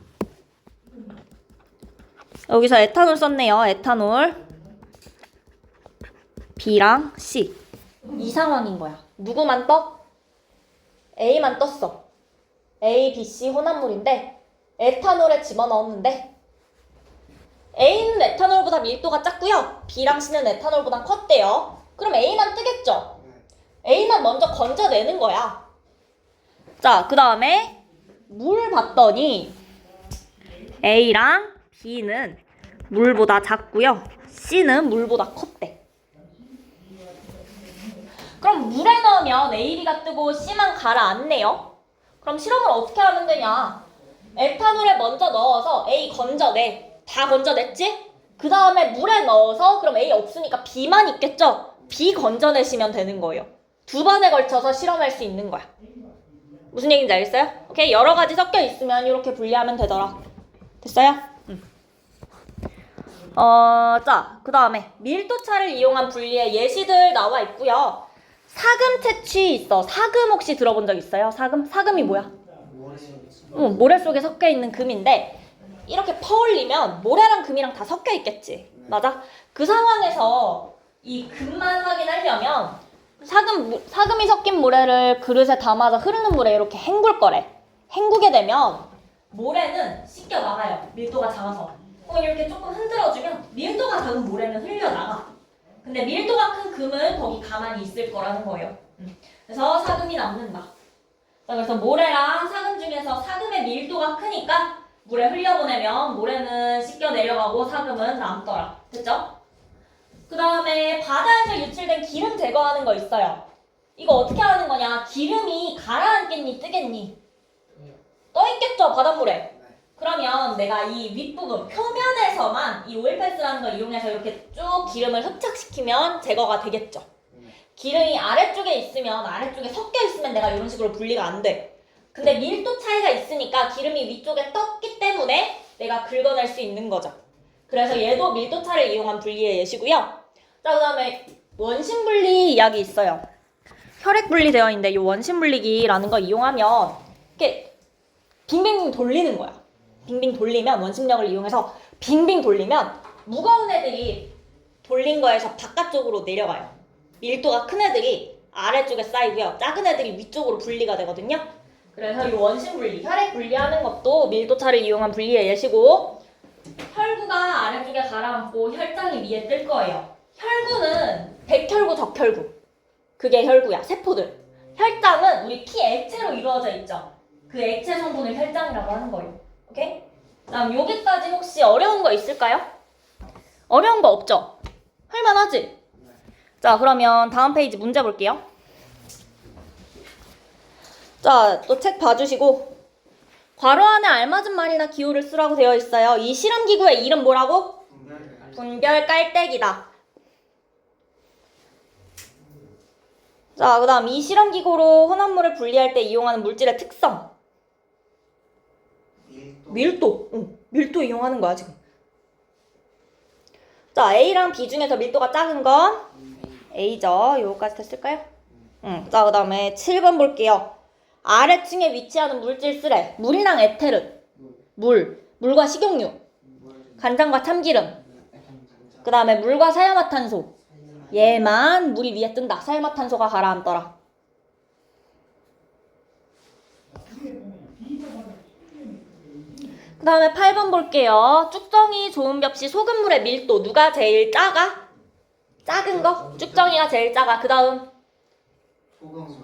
여기서 에탄올 썼네요. 에탄올 B랑 C 이 상황인 거야. 누구만 떠? A만 떴어. A, B, C 혼합물인데 에탄올에 집어넣었는데 A는 에탄올보다 밀도가 작고요. B랑 C는 에탄올보다 컸대요. 그럼 A만 뜨겠죠? A만 먼저 건져내는 거야. 자, 그 다음에 물 봤더니 A랑 B는 물보다 작고요. C는 물보다 컸대. 그럼 물에 넣으면 A, B가 뜨고 C만 가라앉네요. 그럼 실험을 어떻게 하면 되냐? 에탄올에 먼저 넣어서 A 건져내. 다 건져냈지? 그 다음에 물에 넣어서 그럼 A 없으니까 B만 있겠죠? B 건져내시면 되는 거예요. 두 번에 걸쳐서 실험할 수 있는 거야. 무슨 얘기인지 알겠어요? 오케이? 여러 가지 섞여 있으면 이렇게 분리하면 되더라. 됐어요? 자, 그 다음에 밀도차를 이용한 분리의 예시들 나와 있고요. 사금 채취 있어. 사금 혹시 들어본 적 있어요? 사금? 사금이 뭐야? 모래 속에 섞여 있는 금인데 이렇게 퍼올리면 모래랑 금이랑 다 섞여 있겠지. 맞아? 그 상황에서 이 금만 확인하려면 사금이 섞인 모래를 그릇에 담아서 흐르는 물에 이렇게 헹굴 거래. 헹구게 되면 모래는 씻겨 나가요. 밀도가 작아서. 그럼 이렇게 조금 흔들어주면 밀도가 작은 모래는 흘려나가. 근데 밀도가 큰 금은 거기 가만히 있을 거라는 거예요. 그래서 사금이 남는다. 자, 그래서 모래랑 사금 중에서 사금의 밀도가 크니까 물에 흘려보내면 모래는 씻겨 내려가고 사금은 남더라. 됐죠? 그 다음에 바다에서 유출된 기름 제거하는 거 있어요. 이거 어떻게 하는 거냐? 기름이 가라앉겠니? 뜨겠니? 떠있겠죠? 바닷물에. 그러면 내가 이 윗부분, 표면에서만 이 오일패스라는 걸 이용해서 이렇게 쭉 기름을 흡착시키면 제거가 되겠죠. 기름이 아래쪽에 있으면, 아래쪽에 섞여 있으면 내가 이런 식으로 분리가 안 돼. 근데 밀도 차이가 있으니까 기름이 위쪽에 떴기 때문에 내가 긁어낼 수 있는 거죠. 그래서 얘도 밀도차를 이용한 분리의 예시고요. 자, 그 다음에 원심 분리 이야기 있어요. 혈액 분리되어 있는데 이 원심 분리기라는 거 이용하면 이렇게 빙빙 돌리는 거야. 빙빙 돌리면 원심력을 이용해서 빙빙 돌리면 무거운 애들이 돌린 거에서 바깥쪽으로 내려가요. 밀도가 큰 애들이 아래쪽에 쌓이고요. 작은 애들이 위쪽으로 분리가 되거든요. 그래서 이 원심 분리, 혈액 분리하는 것도 밀도차를 이용한 분리의 예시고 혈구가 아래쪽에 가라앉고 혈장이 위에 뜰 거예요. 혈구는 백혈구, 적혈구. 그게 혈구야. 세포들. 혈장은 우리 피 액체로 이루어져 있죠. 그 액체 성분을 혈장이라고 하는 거예요. 오케이? 다음 여기까지 혹시 어려운 거 있을까요? 어려운 거 없죠? 할만하지? 자, 그러면 다음 페이지 문제 볼게요. 자, 또 책 봐주시고 괄호 안에 알맞은 말이나 기호를 쓰라고 되어 있어요. 이 실험기구의 이름 뭐라고? 분별 깔때기다. 자, 그 다음 이 실험기구로 혼합물을 분리할 때 이용하는 물질의 특성. 밀도. 밀도 이용하는 거야 지금. 자, A랑 B 중에서 밀도가 작은 건 A죠. 요거까지 다 쓸까요? 자, 그 다음에 7번 볼게요. 아래층에 위치하는 물질 쓰래. 물이랑 에테르. 물과 식용유. 간장과 참기름. 그 다음에 물과 사야마탄소. 얘만 물이 위에 뜬다. 사야마탄소가 가라앉더라. 그 다음에 8번 볼게요. 쭉정이 좋은 벽시 소금물의 밀도 누가 제일 작아? 작은 거? 쭉정이가 제일 작아. 그 다음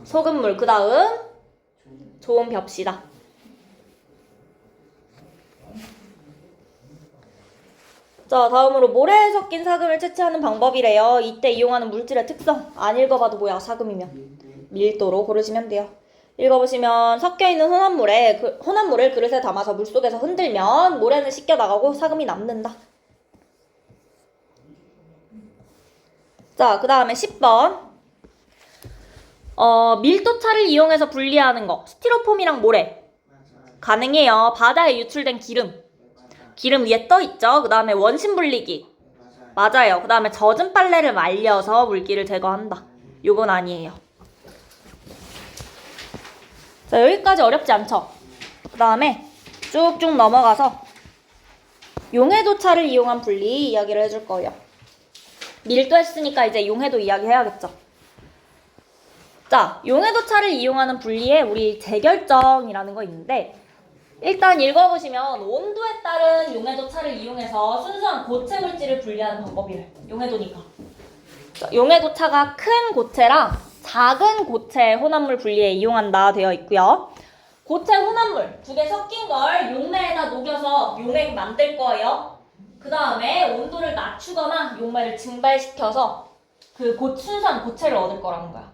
소금물. 그 다음 좋은 벽시다. 자, 다음으로 모래에 섞인 사금을 채취하는 방법이래요. 이때 이용하는 물질의 특성. 안 읽어봐도 뭐야, 사금이면. 밀도로 고르시면 돼요. 읽어보시면 섞여있는 혼합물을 그릇에 담아서 물속에서 흔들면 모래는 씻겨 나가고 사금이 남는다. 자, 그 다음에 10번. 밀도차를 이용해서 분리하는 거. 스티로폼이랑 모래. 가능해요. 바다에 유출된 기름. 기름 위에 떠 있죠. 그 다음에 원심 분리기. 맞아요. 그 다음에 젖은 빨래를 말려서 물기를 제거한다. 요건 아니에요. 자, 여기까지 어렵지 않죠? 그 다음에 쭉쭉 넘어가서 용해도차를 이용한 분리 이야기를 해줄 거예요. 밀도 했으니까 이제 용해도 이야기 해야겠죠. 자, 용해도차를 이용하는 분리에 우리 재결정이라는 거 있는데 일단 읽어보시면 온도에 따른 용해도차를 이용해서 순수한 고체 물질을 분리하는 방법이래. 용해도니까. 자, 용해도차가 큰 고체랑 작은 고체 혼합물 분리에 이용한다 되어 있고요. 고체 혼합물 두 개 섞인 걸 용매에다 녹여서 용액 만들 거예요. 그 다음에 온도를 낮추거나 용매를 증발시켜서 그 순수한 고체를 얻을 거라는 거야.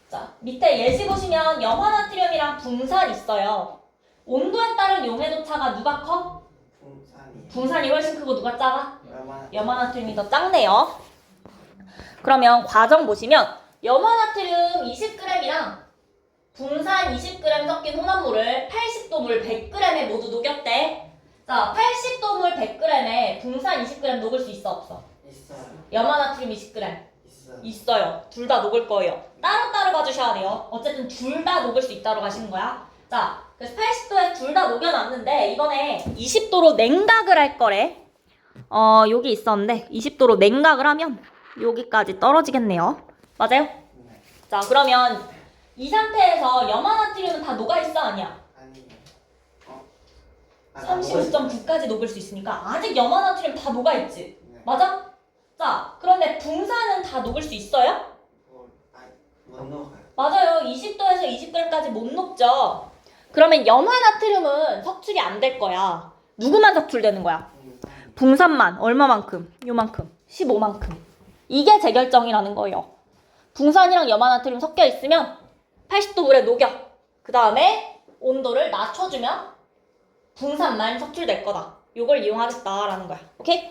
자, 밑에 예시 보시면 염화나트륨이랑 붕산 있어요. 온도에 따른 용해도차가 누가 커? 붕산이 훨씬 크고 누가 작아? 염화나트륨이 더 작네요. 그러면 과정 보시면 염화나트륨 20g이랑 붕산 20g 섞인 혼합물을 80도 물 100g에 모두 녹였대. 자, 80도 물 100g에 붕산 20g 녹을 수 있어 없어? 있어요. 염화나트륨 20g 있어요. 둘 다 녹을 거예요. 따로따로 봐주셔야 돼요. 어쨌든 둘 다 녹을 수 있다고 하시는 거야. 자, 그래서 80도에 둘 다 녹여놨는데 이번에 20도로 냉각을 할 거래. 여기 있었는데 20도로 냉각을 하면 여기까지 떨어지겠네요. 맞아요? 네. 자, 그러면 이 상태에서 염화나트륨은 다 녹아있어? 아니야? 아니에요. 35.9까지 녹을 수 있으니까 아직 염화나트륨 다 녹아있지? 네. 맞아? 자, 그런데 붕산은 다 녹을 수 있어요? 못 녹아요. 맞아요. 20도에서 20g까지 못 녹죠. 그러면 염화나트륨은 석출이 안 될 거야. 누구만 석출되는 거야? 붕산만. 얼마만큼? 요만큼. 15만큼. 이게 재결정이라는 거예요. 붕산이랑 염화나트륨 섞여 있으면 80도 물에 녹여. 그 다음에 온도를 낮춰주면 붕산만 석출될 거다. 요걸 이용하겠다라는 거야. 오케이?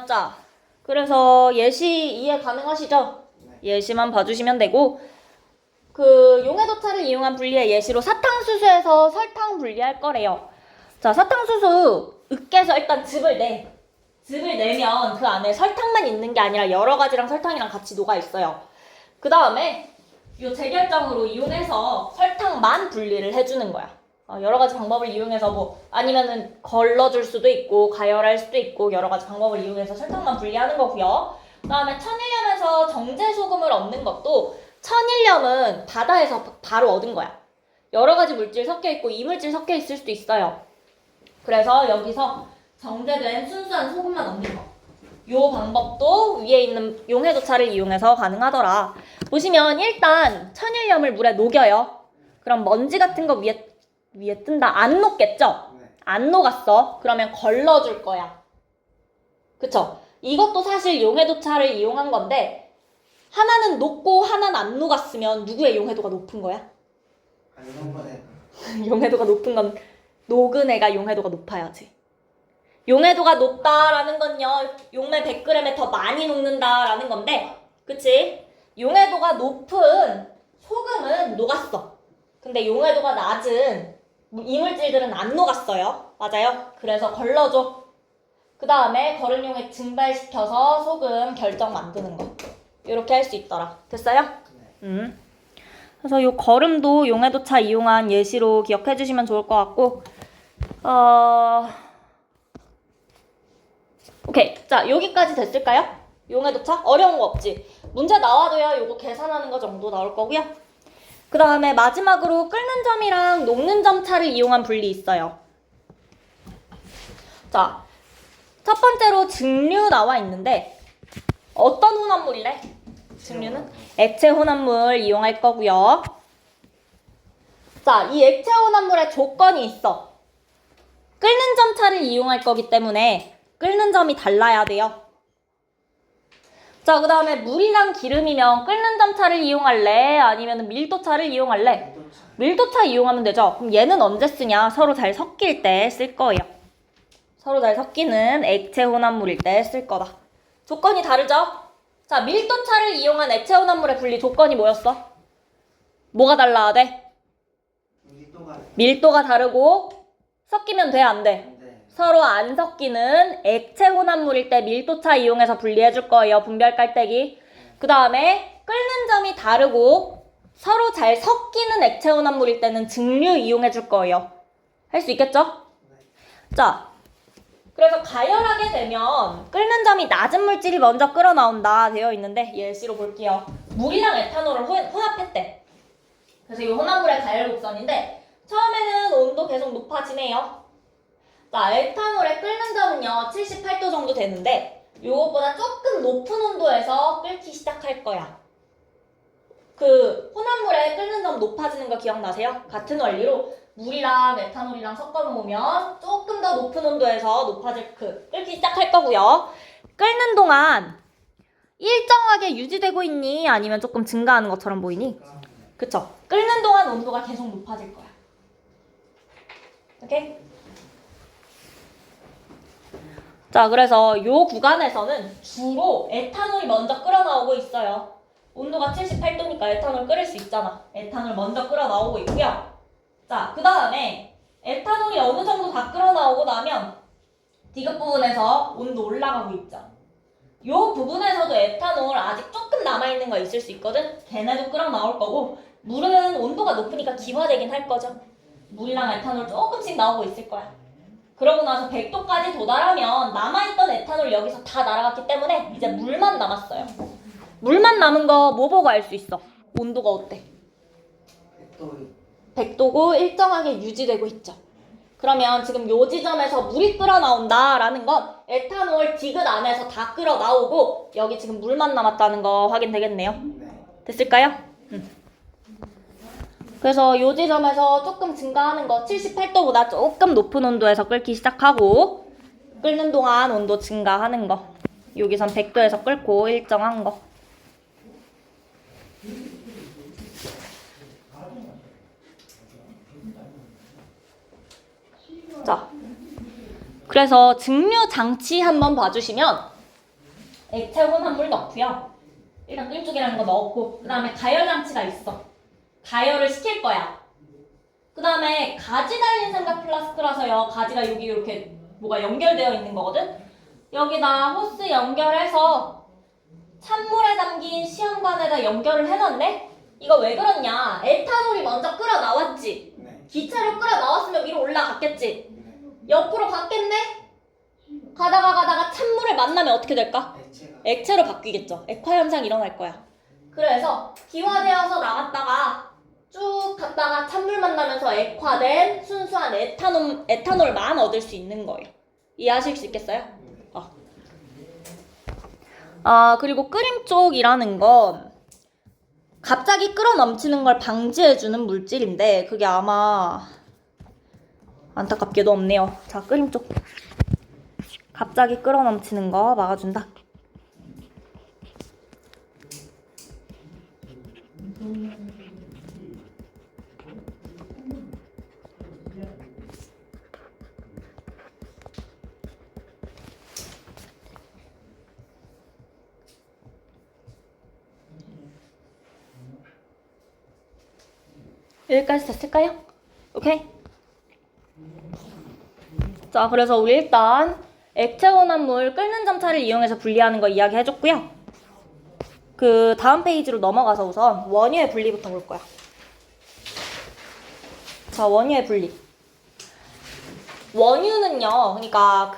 자, 그래서 예시 이해 가능하시죠? 네. 예시만 봐주시면 되고 그 용해도차를 이용한 분리의 예시로 사탕수수에서 설탕 분리할 거래요. 자, 사탕수수 으깨서 일단 즙을 내. 즙을 내면 그 안에 설탕만 있는 게 아니라 여러 가지랑 설탕이랑 같이 녹아 있어요. 그 다음에 요 재결정으로 이용해서 설탕만 분리를 해주는 거야. 여러 가지 방법을 이용해서 뭐 아니면은 걸러줄 수도 있고 가열할 수도 있고 여러 가지 방법을 이용해서 설탕만 분리하는 거고요. 그 다음에 천일염에서 정제소금을 얻는 것도 천일염은 바다에서 바로 얻은 거야. 여러 가지 물질 섞여 있고 이물질 섞여 있을 수도 있어요. 그래서 여기서 정제된 순수한 소금만 얻는 거. 요 방법도 위에 있는 용해도차를 이용해서 가능하더라. 보시면 일단 천일염을 물에 녹여요. 그럼 먼지 같은 거 위에 뜬다. 안 녹겠죠? 네. 안 녹았어. 그러면 걸러줄 거야. 그쵸? 이것도 사실 용해도차를 이용한 건데 하나는 녹고 하나는 안 녹았으면 누구의 용해도가 높은 거야? 용해도가 높은 건 녹은 애가 용해도가 높아야지. 용해도가 높다라는 건요, 용매 100g에 더 많이 녹는다라는 건데, 그치? 용해도가 높은 소금은 녹았어. 근데 용해도가 낮은 이물질들은 안 녹았어요. 맞아요? 그래서 걸러줘. 그 다음에 거름용액 증발시켜서 소금 결정 만드는 거. 이렇게 할 수 있더라. 됐어요? 네. 그래서 요 거름도 용해도차 이용한 예시로 기억해 주시면 좋을 것 같고, 오케이. 자, 여기까지 됐을까요? 용해도차? 어려운 거 없지? 문제 나와도요, 요거 계산하는 거 정도 나올 거고요. 그 다음에 마지막으로 끓는 점이랑 녹는 점 차를 이용한 분리 있어요. 자, 첫 번째로 증류 나와 있는데, 어떤 혼합물이래? 증류는? 액체 혼합물 이용할 거고요. 자, 이 액체 혼합물에 조건이 있어. 끓는 점 차를 이용할 거기 때문에 끓는 점이 달라야 돼요. 자, 그 다음에 물이랑 기름이면 끓는 점 차를 이용할래? 아니면 밀도 차를 이용할래? 밀도 차 이용하면 되죠. 그럼 얘는 언제 쓰냐? 서로 잘 섞일 때 쓸 거예요. 서로 잘 섞이는 액체 혼합물일 때 쓸 거다. 조건이 다르죠? 자, 밀도 차를 이용한 액체 혼합물의 분리 조건이 뭐였어? 뭐가 달라야 돼? 밀도가 다르고 섞이면 돼, 안 돼? 서로 안 섞이는 액체 혼합물일 때 밀도차 이용해서 분리해 줄 거예요. 분별 깔때기. 그 다음에 끓는 점이 다르고 서로 잘 섞이는 액체 혼합물일 때는 증류 이용해 줄 거예요. 할 수 있겠죠? 자, 그래서 가열하게 되면 끓는 점이 낮은 물질이 먼저 끓어 나온다 되어 있는데 예시로 볼게요. 물이랑 에탄올을 혼합했대. 그래서 이 혼합물의 가열 곡선인데 처음에는 온도 계속 높아지네요. 자, 에탄올의 끓는 점은요 78도 정도 되는데 이것보다 조금 높은 온도에서 끓기 시작할 거야. 그 혼합물의 끓는 점 높아지는 거 기억나세요? 같은 원리로 물이랑 에탄올이랑 섞어놓으면 조금 더 높은 온도에서 끓기 시작할 거고요. 끓는 동안 일정하게 유지되고 있니? 아니면 조금 증가하는 것처럼 보이니? 그쵸? 끓는 동안 온도가 계속 높아질 거야. 오케이? 자, 그래서 이 구간에서는 주로 에탄올이 먼저 끓어 나오고 있어요. 온도가 78도니까 에탄올 끓일 수 있잖아. 에탄올 먼저 끓어 나오고 있고요. 자, 그 다음에 에탄올이 어느 정도 다 끓어 나오고 나면 디귿 부분에서 온도 올라가고 있죠. 이 부분에서도 에탄올 아직 조금 남아있는 거 있을 수 있거든? 걔네도 끓어 나올 거고 물은 온도가 높으니까 기화되긴 할 거죠. 물이랑 에탄올 조금씩 나오고 있을 거야. 그러고 나서 100도까지 도달하면 남아있던 에탄올 여기서 다 날아갔기 때문에 이제 물만 남았어요. 물만 남은 거 뭐 보고 알 수 있어? 온도가 어때? 100도고 일정하게 유지되고 있죠. 그러면 지금 요 지점에서 물이 끓어 나온다라는 건 에탄올 디귿 안에서 다 끓어 나오고 여기 지금 물만 남았다는 거 확인되겠네요. 됐을까요? 그래서 요 지점에서 조금 증가하는 거 78도보다 조금 높은 온도에서 끓기 시작하고 끓는 동안 온도 증가하는 거 여기선 100도에서 끓고 일정한 거. 자, 그래서 증류 장치 한번 봐주시면 액체 혼합물 넣고요. 일단 끓쪽이라는 거 넣었고 그 다음에 가열 장치가 있어. 가열을 시킬 거야. 그 다음에 가지 달린 삼각 플라스크라서요. 가지가 여기 이렇게 뭐가 연결되어 있는 거거든. 여기다 호스 연결해서 찬물에 담긴 시험관에다 연결을 해놨네. 이거 왜 그렇냐? 에탄올이 먼저 끓어 나왔지. 기체로 끓어 나왔으면 위로 올라갔겠지. 옆으로 갔겠네? 가다가 찬물을 만나면 어떻게 될까? 액체로 바뀌겠죠. 액화 현상이 일어날 거야. 그래서 기화되어서 나갔다가 쭉 갔다가 찬물 만나면서 액화된 순수한 에탄올만 얻을 수 있는 거예요. 이해하실 수 있겠어요? 그리고 끓임 쪽이라는 건 갑자기 끓어 넘치는 걸 방지해주는 물질인데 그게 아마 안타깝게도 없네요. 자, 끓임 쪽. 갑자기 끓어 넘치는 거 막아준다. 여기까지 됐을까요? 오케이? 자, 그래서 우리 일단 액체 혼합물 끓는 점차를 이용해서 분리하는 거 이야기 해줬고요. 그 다음 페이지로 넘어가서 우선 원유의 분리부터 볼 거야. 자, 원유의 분리. 원유는요, 그러니까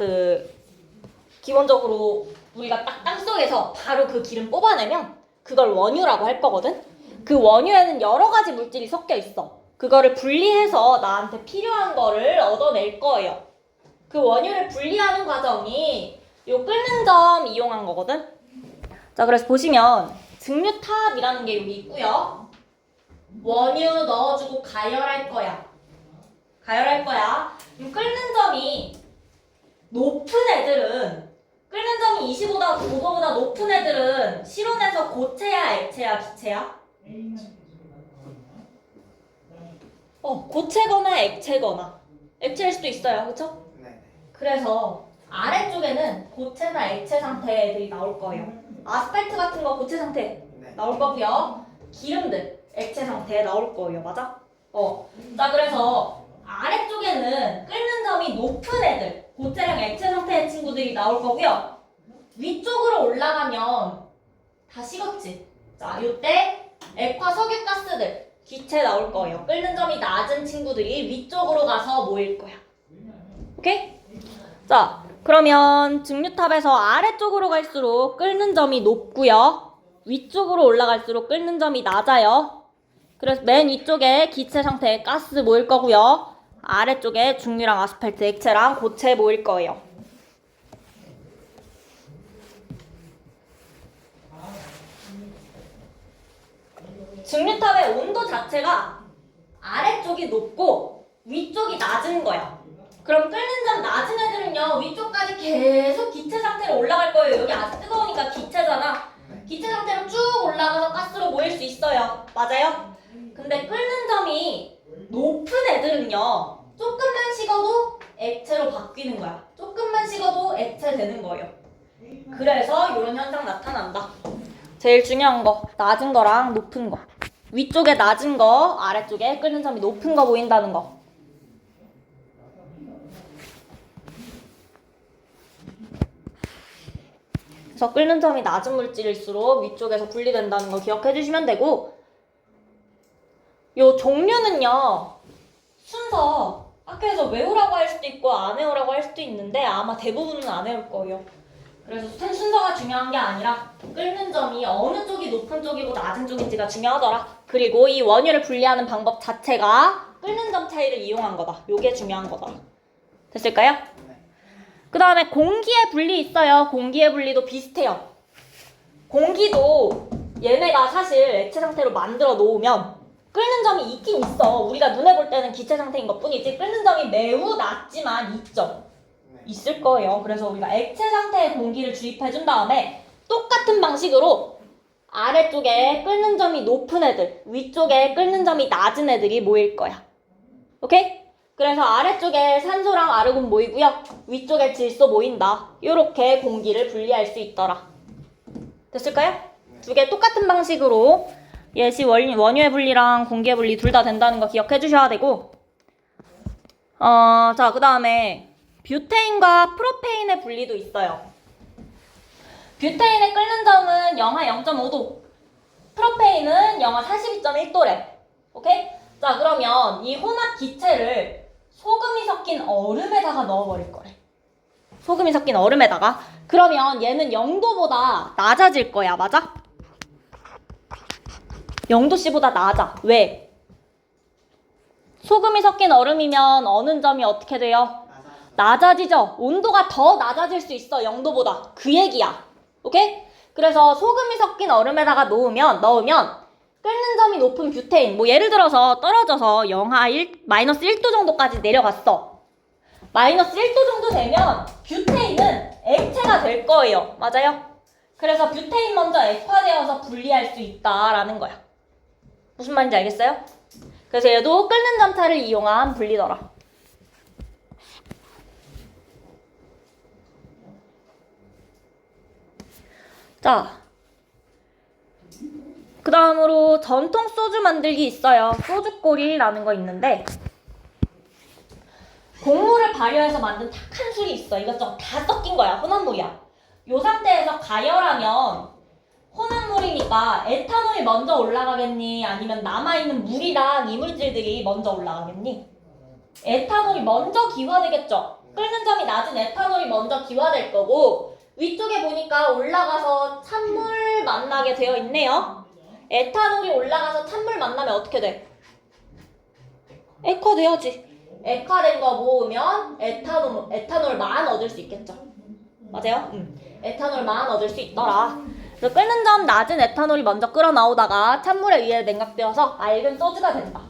기본적으로 우리가 딱 땅속에서 바로 그 기름 뽑아내면 그걸 원유라고 할 거거든? 그 원유에는 여러 가지 물질이 섞여 있어. 그거를 분리해서 나한테 필요한 거를 얻어낼 거예요. 그 원유를 분리하는 과정이 요 끓는 점 이용한 거거든? 자, 그래서 보시면 증류탑이라는 게 여기 있고요. 원유 넣어주고 가열할 거야. 이 끓는 점이 고체야, 기체야? 고체거나 액체거나. 액체일 수도 있어요, 그쵸? 네. 그래서 아래쪽에는 고체나 액체 상태들이 나올 거예요. 아스팔트 같은 거 고체 상태 네. 나올 거고요. 기름들 액체 상태 나올 거예요, 맞아? 자, 그래서 아래쪽에는 끓는 점이 높은 애들, 고체랑 액체 상태의 친구들이 나올 거고요. 위쪽으로 올라가면 다 식었지. 자, 요때 액화 석유가스들, 기체 나올 거예요. 끓는 점이 낮은 친구들이 위쪽으로 가서 모일 거야. 오케이? 자, 그러면 증류탑에서 아래쪽으로 갈수록 끓는 점이 높고요. 위쪽으로 올라갈수록 끓는 점이 낮아요. 그래서 맨 위쪽에 기체 상태의 가스 모일 거고요. 아래쪽에 중류랑 아스팔트, 액체랑 고체 모일 거예요. 증류탑의 온도 자체가 아래쪽이 높고 위쪽이 낮은 거야. 그럼 끓는 점 낮은 애들은요, 위쪽까지 계속 기체 상태로 올라갈 거예요. 여기 아직 뜨거우니까 기체잖아. 기체 상태로 쭉 올라가서 가스로 모일 수 있어요. 맞아요? 근데 끓는 점이 높은 애들은요, 조금만 식어도 액체로 바뀌는 거야. 조금만 식어도 액체 되는 거예요. 그래서 이런 현상 나타난다. 제일 중요한 거, 낮은 거랑 높은 거. 위쪽에 낮은 거, 아래쪽에 끓는 점이 높은 거 보인다는 거. 그래서 끓는 점이 낮은 물질일수록 위쪽에서 분리된다는 거 기억해 주시면 되고, 요 종류는요, 순서 학교에서 외우라고 할 수도 있고 안 외우라고 할 수도 있는데 아마 대부분은 안 외울 거예요. 그래서 순서가 중요한 게 아니라 끓는 점이 어느 쪽이 높은 쪽이고 낮은 쪽인지가 중요하더라. 그리고 이 원유를 분리하는 방법 자체가 끓는 점 차이를 이용한 거다. 요게 중요한 거다. 됐을까요? 네. 그 다음에 공기의 분리 있어요. 공기의 분리도 비슷해요. 공기도 얘네가 사실 액체 상태로 만들어 놓으면 끓는 점이 있긴 있어. 우리가 눈에 볼 때는 기체 상태인 것 뿐이지 끓는 점이 매우 낮지만 있죠. 네. 있을 거예요. 그래서 우리가 액체 상태의 공기를 주입해 준 다음에 똑같은 방식으로 아래쪽에 끓는 점이 높은 애들, 위쪽에 끓는 점이 낮은 애들이 모일 거야. 오케이? 그래서 아래쪽에 산소랑 아르곤 모이고요. 위쪽에 질소 모인다. 이렇게 공기를 분리할 수 있더라. 됐을까요? 두 개 똑같은 방식으로 예시 원유의 분리랑 공기의 분리 둘 다 된다는 거 기억해 주셔야 되고, 자, 그 다음에 뷰테인과 프로페인의 분리도 있어요. 뷰테인의 끓는 점은 영하 0.5도, 프로페인은 영하 42.1도래. 오케이? 자, 그러면 이 혼합 기체를 소금이 섞인 얼음에다가 넣어버릴 거래. 소금이 섞인 얼음에다가. 그러면 얘는 0도보다 낮아질 거야. 맞아? 0도씨보다 낮아. 왜? 소금이 섞인 얼음이면 어느 점이 어떻게 돼요? 낮아지죠? 온도가 더 낮아질 수 있어. 0도보다. 그 얘기야. 오케이? 그래서 소금이 섞인 얼음에다가 넣으면 끓는 점이 높은 뷰테인, 뭐 예를 들어서 떨어져서 마이너스 1도 정도까지 내려갔어. 마이너스 1도 정도 되면 뷰테인은 액체가 될 거예요. 맞아요? 그래서 뷰테인 먼저 액화되어서 분리할 수 있다라는 거야. 무슨 말인지 알겠어요? 그래서 얘도 끓는 점차를 이용한 분리더라. 자, 그 다음으로 전통 소주 만들기 있어요. 소주꼬리라는 거 있는데 곡물을 발효해서 만든 탁한 술이 있어. 이것저것 다 섞인 거야. 혼합물이야. 요 상태에서 가열하면 혼합물이니까 에탄올이 먼저 올라가겠니? 아니면 남아있는 물이랑 이물질들이 먼저 올라가겠니? 에탄올이 먼저 기화되겠죠? 끓는 점이 낮은 에탄올이 먼저 기화될 거고, 위쪽에 보니까 올라가서 찬물 만나게 되어 있네요. 에탄올이 올라가서 찬물 만나면 어떻게 돼? 액화돼야지. 액화된 거 모으면 에탄올만 얻을 수 있겠죠. 맞아요? 에탄올만 얻을 수 있더라. 그래서 끓는 점 낮은 에탄올이 먼저 끓어 나오다가 찬물에 의해 냉각되어서 맑은 소주가 된다.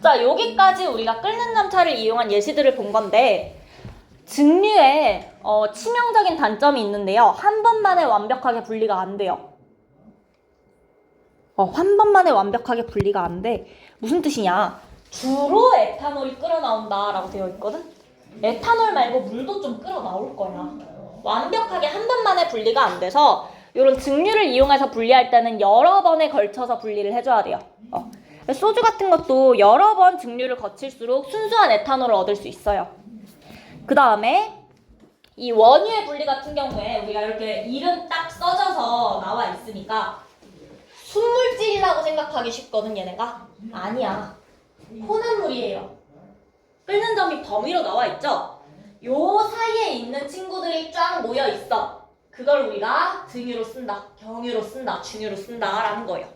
자, 여기까지 우리가 끓는 점차를 이용한 예시들을 본 건데, 증류에 치명적인 단점이 있는데요. 한 번만에 완벽하게 분리가 안 돼요. 한 번만에 완벽하게 분리가 안 돼. 무슨 뜻이냐? 주로 에탄올이 끓어나온다 라고 되어 있거든? 에탄올 말고 물도 좀 끓어나올 거야. 완벽하게 한 번만에 분리가 안 돼서 이런 증류를 이용해서 분리할 때는 여러 번에 걸쳐서 분리를 해줘야 돼요. 소주 같은 것도 여러 번 증류를 거칠수록 순수한 에탄올을 얻을 수 있어요. 그 다음에 이 원유의 분리 같은 경우에 우리가 이렇게 이름 딱 써져서 나와 있으니까 순물질이라고 생각하기 쉽거든 얘네가. 아니야. 혼합물이에요. 끓는 점이 범위로 나와 있죠? 요 사이에 있는 친구들이 쫙 모여 있어. 그걸 우리가 등유로 쓴다, 경유로 쓴다, 중유로 쓴다 라는 거예요.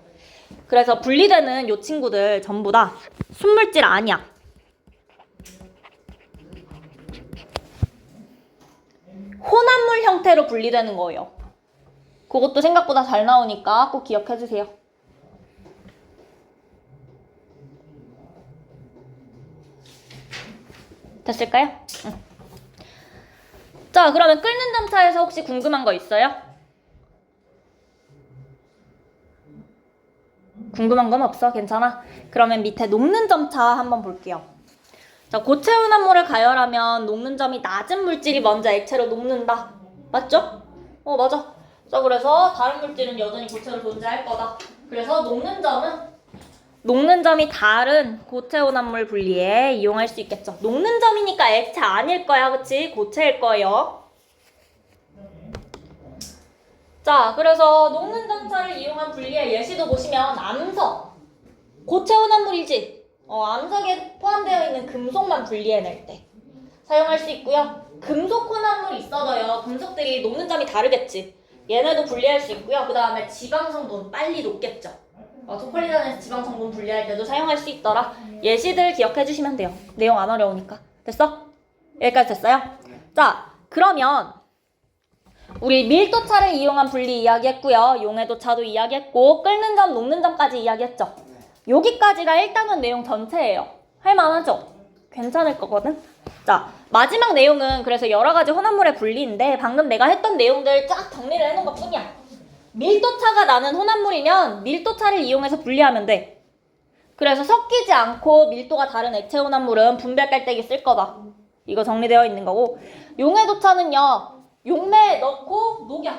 그래서 분리되는 요 친구들 전부 다 순물질 아니야. 혼합물 형태로 분리되는 거예요. 그것도 생각보다 잘 나오니까 꼭 기억해 주세요. 됐을까요? 응. 자, 그러면 끓는 점차에서 혹시 궁금한 거 있어요? 궁금한 건 없어? 괜찮아? 그러면 밑에 녹는 점차 한번 볼게요. 자, 고체 혼합물을 가열하면 녹는 점이 낮은 물질이 먼저 액체로 녹는다. 맞죠? 맞아. 자, 그래서 다른 물질은 여전히 고체로 존재할 거다. 그래서 녹는 점이 다른 고체 혼합물 분리에 이용할 수 있겠죠. 녹는 점이니까 액체 아닐 거야, 그치? 고체일 거예요. 자, 그래서 녹는 점차를 이용한 분리의 예시도 보시면 암석, 고체 혼합물이지? 암석에 포함되어 있는 금속만 분리해낼 때 사용할 수 있고요. 금속 혼합물이 있어도요. 금속들이 녹는 점이 다르겠지. 얘네도 분리할 수 있고요. 그 다음에 지방 성분 빨리 녹겠죠. 초콜릿 안에서 지방 성분 분리할 때도 사용할 수 있더라. 예시들 기억해 주시면 돼요. 내용 안 어려우니까. 됐어? 여기까지 됐어요? 자, 그러면 우리 밀도차를 이용한 분리 이야기했고요. 용해도차도 이야기했고 끓는 점, 녹는 점까지 이야기했죠. 여기까지가 일단은 내용 전체예요. 할만하죠? 괜찮을 거거든? 자, 마지막 내용은 그래서 여러 가지 혼합물의 분리인데 방금 내가 했던 내용들 쫙 정리를 해놓은 것 뿐이야. 밀도차가 나는 혼합물이면 밀도차를 이용해서 분리하면 돼. 그래서 섞이지 않고 밀도가 다른 액체 혼합물은 분별 깔때기 쓸 거다. 이거 정리되어 있는 거고, 용해도차는요. 용매에 넣고 녹여.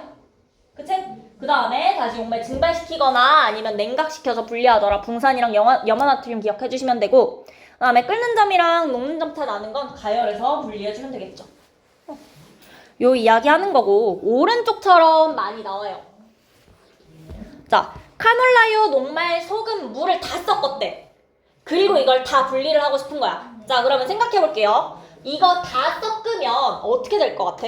그치? 그 다음에 다시 용매 증발시키거나 아니면 냉각시켜서 분리하더라. 붕산이랑 염화나트륨 기억해 주시면 되고, 그 다음에 끓는 점이랑 녹는 점 차 나는 건 가열해서 분리해주면 되겠죠. 요 이야기 하는 거고, 오른쪽처럼 많이 나와요. 자, 카놀라유, 녹말, 소금, 물을 다 섞었대. 그리고 이걸 다 분리를 하고 싶은 거야. 자, 그러면 생각해 볼게요. 이거 다 섞으면 어떻게 될 것 같아?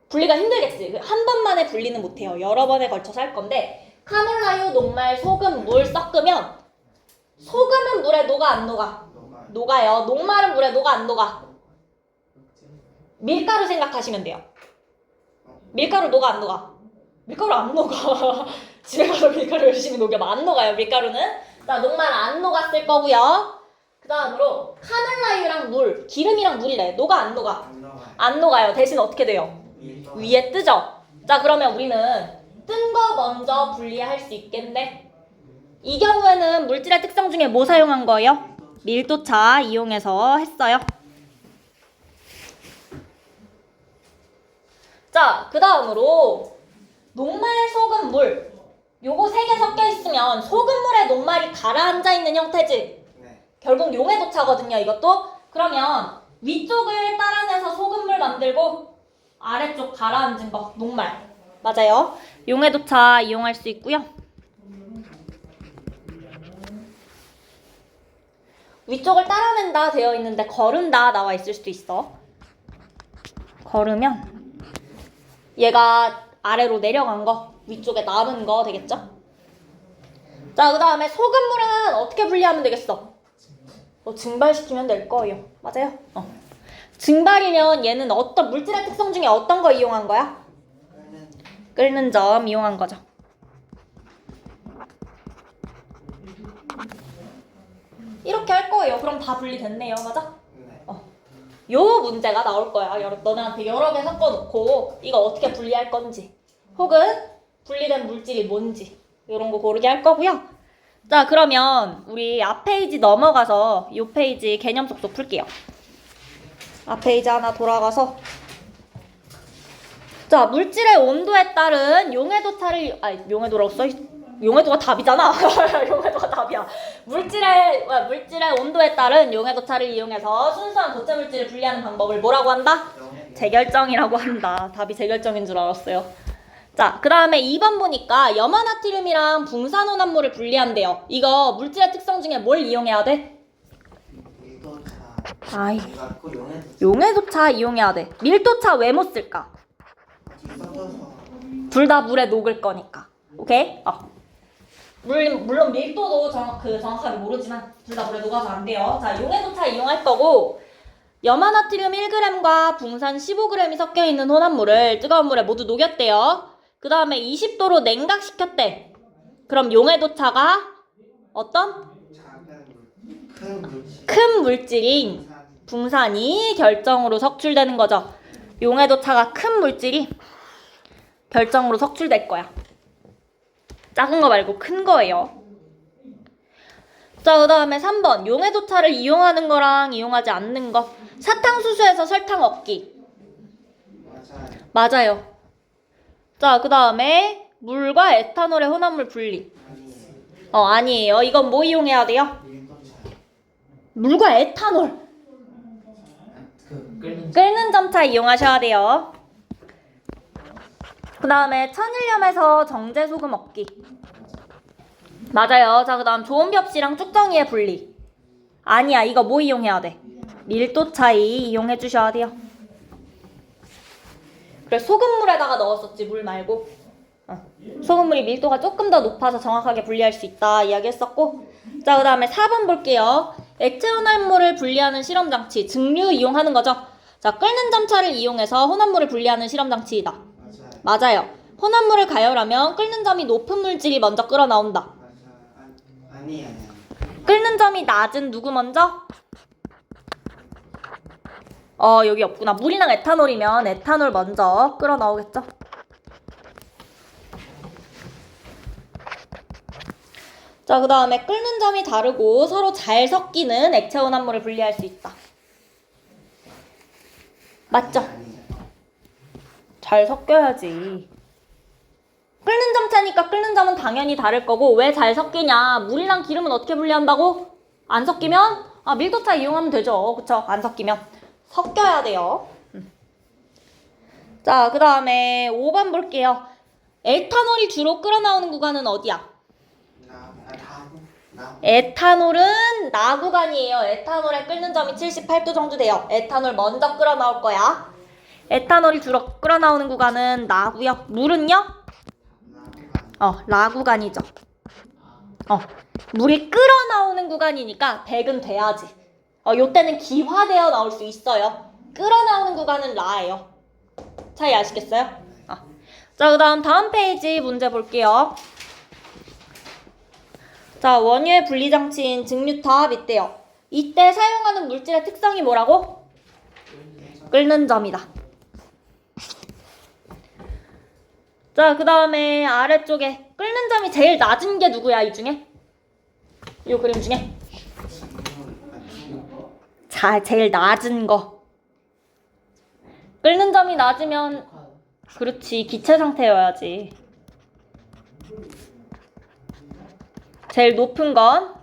분리가 힘들겠지. 한 번만에 분리는 못해요. 여러 번에 걸쳐서 할 건데, 카놀라유, 녹말, 소금, 물 섞으면 소금은 물에 녹아 안 녹아? 녹아요. 녹말은 물에 녹아 안 녹아? 밀가루 생각하시면 돼요. 밀가루 녹아 안 녹아? 밀가루 안 녹아. 집에 가서 밀가루 열심히 녹여봐. 안 녹아요, 밀가루는. 자, 녹말 안 녹았을 거고요. 그 다음으로 카놀라유랑 물, 기름이랑 물이래. 녹아 안 녹아? 안 녹아요. 대신 어떻게 돼요? 위에 뜨죠? 자, 그러면 우리는 뜬 거 먼저 분리할 수 있겠네? 이 경우에는 물질의 특성 중에 뭐 사용한 거예요? 밀도차 이용해서 했어요. 자, 그 다음으로 녹말, 소금, 물 요거 3개 섞여 있으면 소금물에 녹말이 가라앉아 있는 형태지? 네. 결국 용해도차거든요, 이것도. 그러면 위쪽을 따라내서 소금물 만들고 아래쪽 가라앉은 거, 녹말. 맞아요. 용해도차 이용할 수 있고요. 위쪽을 따라낸다 되어 있는데 거른다 나와 있을 수도 있어. 거르면 얘가 아래로 내려간 거, 위쪽에 남은 거 되겠죠? 자, 그 다음에 소금물은 어떻게 분리하면 되겠어? 증발시키면 될 거예요. 맞아요? 증발이면 얘는 어떤 물질의 특성 중에 어떤 거 이용한 거야? 끓는 점 이용한 거죠. 이렇게 할 거예요. 그럼 다 분리됐네요. 맞아? 네. 요 문제가 나올 거야. 너네한테 여러 개 섞어놓고 이거 어떻게 분리할 건지 혹은 분리된 물질이 뭔지 이런 거 고르게 할 거고요. 자, 그러면 우리 앞 페이지 넘어가서 요 페이지 개념 속속 풀게요. 앞 페이지 하나 돌아가서 자, 물질의 온도에 따른 용해도차를 용해도라고 용해도가 답이잖아. 용해도가 답이야. 물질의 온도에 따른 용해도차를 이용해서 순수한 고체 물질을 분리하는 방법을 뭐라고 한다? 재결정이라고 한다. 답이 재결정인 줄 알았어요. 자, 그 다음에 2번 보니까 염화나트륨이랑 붕산혼합물을 분리한대요. 이거 물질의 특성 중에 뭘 이용해야 돼? 밀도차. 아이, 갖고 용해도차 이용해야 돼. 밀도차 왜 못 쓸까? 섞어서. 둘 다 물에 녹을 거니까. 오케이? 물론 밀도도 정확하게 모르지만 둘 다 물에 녹아서 안 돼요. 자, 용해도차 이용할 거고 염화나트륨 1g과 붕산 15g이 섞여 있는 혼합물을 뜨거운 물에 모두 녹였대요. 그 다음에 20도로 냉각시켰대. 그럼 용해도차가 어떤? 큰 물질인 붕산이 결정으로 석출되는 거죠. 용해도차가 큰 물질이 결정으로 석출될 거야. 작은 거 말고 큰 거예요. 자, 그 다음에 3번 용해도차를 이용하는 거랑 이용하지 않는 거. 사탕수수에서 설탕 얻기. 맞아요. 자, 그 다음에 물과 에탄올의 혼합물 분리. 아니에요. 이건 뭐 이용해야 돼요? 물과 에탄올. 끓는 점차 이용하셔야 돼요. 그 다음에 천일염에서 정제소금 얻기. 맞아요. 자, 그 다음 조음비없이랑 쭉정이의 분리. 아니야. 이거 뭐 이용해야 돼? 밀도 차이 이용해 주셔야 돼요. 그래, 소금물에다가 넣었었지, 물 말고. 소금물이 밀도가 조금 더 높아서 정확하게 분리할 수 있다 이야기했었고. 자, 그 다음에 4번 볼게요. 액체 혼합물을 분리하는 실험장치. 증류 이용하는 거죠. 자, 끓는 점차를 이용해서 혼합물을 분리하는 실험장치이다. 맞아요. 혼합물을 가열하면 끓는 점이 높은 물질이 먼저 끓어 나온다. 아니야. 끓는 점이 낮은 누구 먼저? 여기 없구나. 물이랑 에탄올이면 에탄올 먼저 끓어 나오겠죠. 자, 그 다음에 끓는 점이 다르고 서로 잘 섞이는 액체 혼합물을 분리할 수 있다. 맞죠? 잘 섞여야지. 끓는 점 차니까 끓는 점은 당연히 다를 거고 왜 잘 섞이냐? 물이랑 기름은 어떻게 분리한다고? 안 섞이면? 밀도차 이용하면 되죠. 그쵸? 안 섞이면. 섞여야 돼요. 자, 그 다음에 5번 볼게요. 에탄올이 주로 끓어나오는 구간은 어디야? 에탄올은 나 구간이에요. 에탄올의 끓는 점이 78도 정도 돼요. 에탄올 먼저 끓어나올 거야. 에탄올이 주로 끓어나오는 구간은 나고요. 물은요? 라 구간이죠. 물이 끓어나오는 구간이니까 100은 돼야지. 요때는 기화되어 나올 수 있어요. 끓어나오는 구간은 라예요. 차이 아시겠어요? 자, 다음 페이지 문제 볼게요. 자, 원유의 분리장치인 증류탑 있대요. 이때 사용하는 물질의 특성이 뭐라고? 끓는 점이다. 자, 그 다음에 아래쪽에 끓는 점이 제일 낮은 게 누구야, 이 중에? 이 그림 중에? 자, 제일 낮은 거. 끓는 점이 낮으면 그렇지, 기체 상태여야지. 제일 높은 건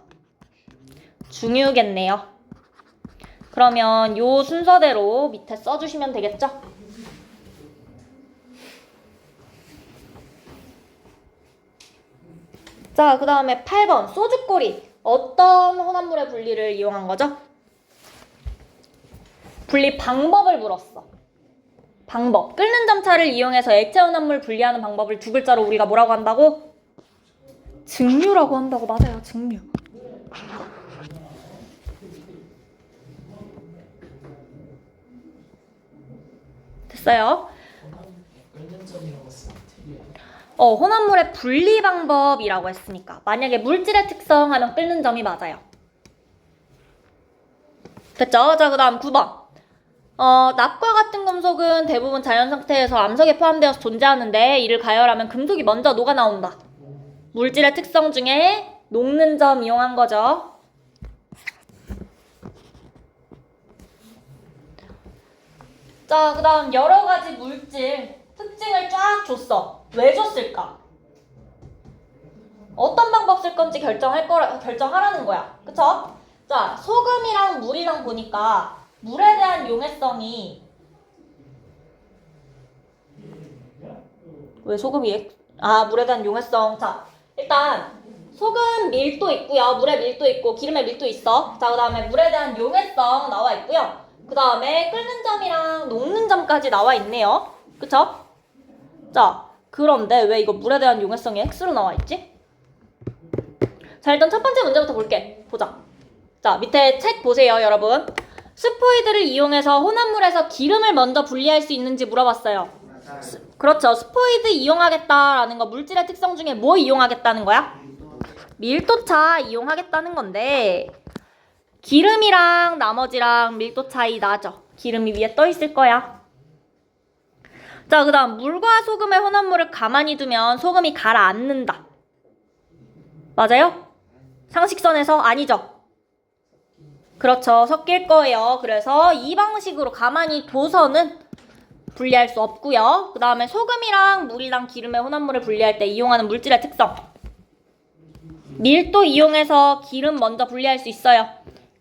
중유겠네요. 그러면 요 순서대로 밑에 써주시면 되겠죠? 자, 그 다음에 8번 소주꼬리. 어떤 혼합물의 분리를 이용한 거죠? 분리 방법을 물었어. 방법. 끓는 점차를 이용해서 액체 혼합물 분리하는 방법을 두 글자로 우리가 뭐라고 한다고? 증류라고 한다고. 맞아요. 증류. 됐어요? 혼합물의 분리 방법이라고 했으니까 만약에 물질의 특성 하면 끓는 점이 맞아요. 됐죠? 자, 그 다음 9번. 납과 같은 금속은 대부분 자연 상태에서 암석에 포함되어서 존재하는데 이를 가열하면 금속이 먼저 녹아 나온다. 물질의 특성 중에 녹는 점 이용한 거죠. 자, 그 다음 여러 가지 물질 특징을 쫙 줬어. 왜 줬을까? 어떤 방법 쓸 건지 결정하라는 거야. 그쵸? 자, 소금이랑 물이랑 보니까 물에 대한 용해성이 왜 소금이 물에 대한 용해성. 자, 일단 소금 밀도 있고요. 물에 밀도 있고 기름에 밀도 있어. 자, 그 다음에 물에 대한 용해성 나와 있고요. 그 다음에 끓는 점이랑 녹는 점까지 나와 있네요. 그쵸? 자, 그런데 왜 이거 물에 대한 용해성이 X로 나와 있지? 자, 일단 첫 번째 문제부터 볼게. 보자. 자, 밑에 책 보세요, 여러분. 스포이드를 이용해서 혼합물에서 기름을 먼저 분리할 수 있는지 물어봤어요. 그렇죠. 스포이드 이용하겠다라는 거 물질의 특성 중에 뭐 이용하겠다는 거야? 밀도차 이용하겠다는 건데 기름이랑 나머지랑 밀도 차이 나죠. 기름이 위에 떠 있을 거야. 자, 그 다음 물과 소금의 혼합물을 가만히 두면 소금이 가라앉는다. 맞아요? 상식선에서 아니죠. 그렇죠. 섞일 거예요. 그래서 이 방식으로 가만히 둬서는 분리할 수 없고요. 그 다음에 소금이랑 물이랑 기름의 혼합물을 분리할 때 이용하는 물질의 특성. 밀도 이용해서 기름 먼저 분리할 수 있어요.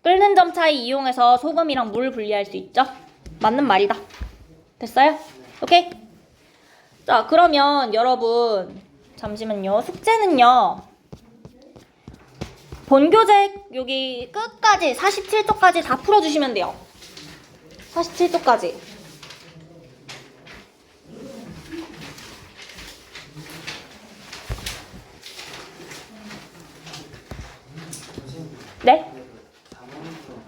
끓는 점 차이 이용해서 소금이랑 물 분리할 수 있죠. 맞는 말이다. 됐어요? 오케이? 자, 그러면 여러분 잠시만요. 숙제는요. 본교재 여기 끝까지 47쪽까지 다 풀어주시면 돼요. 47쪽까지. 네?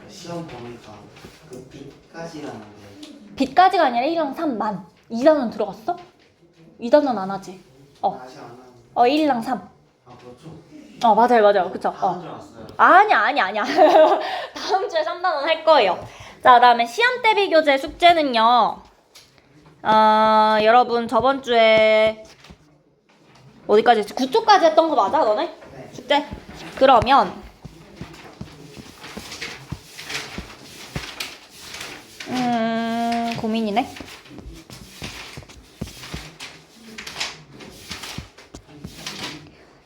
시험 보니까 그 빛까지라는데 B까지가 아니라 1랑 3만. 2단원 들어갔어? 2단원 안 하지? 다시 안 하는 1랑 3. 그렇죠? 맞아요. 그쵸? 다른 줄 알았어요. 아니야. 다음 주에 3단원 할 거예요. 자, 그다음에 시험 대비 교재 숙제는요. 여러분 저번 주에 어디까지 했지? 9쪽까지 했던 거 맞아, 너네? 네. 숙제? 그러면 고민이네.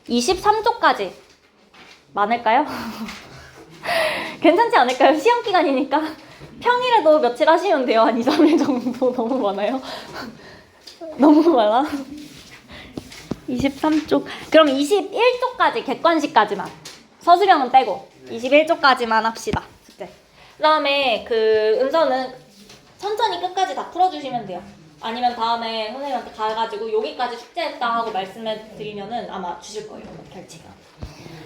(23쪽까지) 많을까요? 괜찮지 않을까요? 시험 기간이니까 평일에도 며칠 하시면 돼요. 한 2, 3일 정도. 너무 많아요? 너무 많아? 23쪽. 그럼 21쪽까지 객관식까지만. 서술형은 빼고 21쪽까지만 합시다. 숙제. 그 다음에 그 은서는 천천히 끝까지 다 풀어주시면 돼요. 아니면 다음에 선생님한테 가가지고 여기까지 숙제했다 하고 말씀해 드리면은 아마 주실 거예요. 결칙을.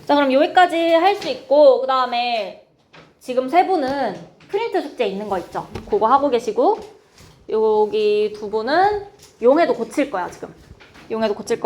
자, 그럼 여기까지 할 수 있고 그 다음에 지금 세 분은 프린트 숙제 있는 거 있죠? 그거 하고 계시고 여기 두 분은 용해도 고칠 거야 지금. 용해도 고칠 거야.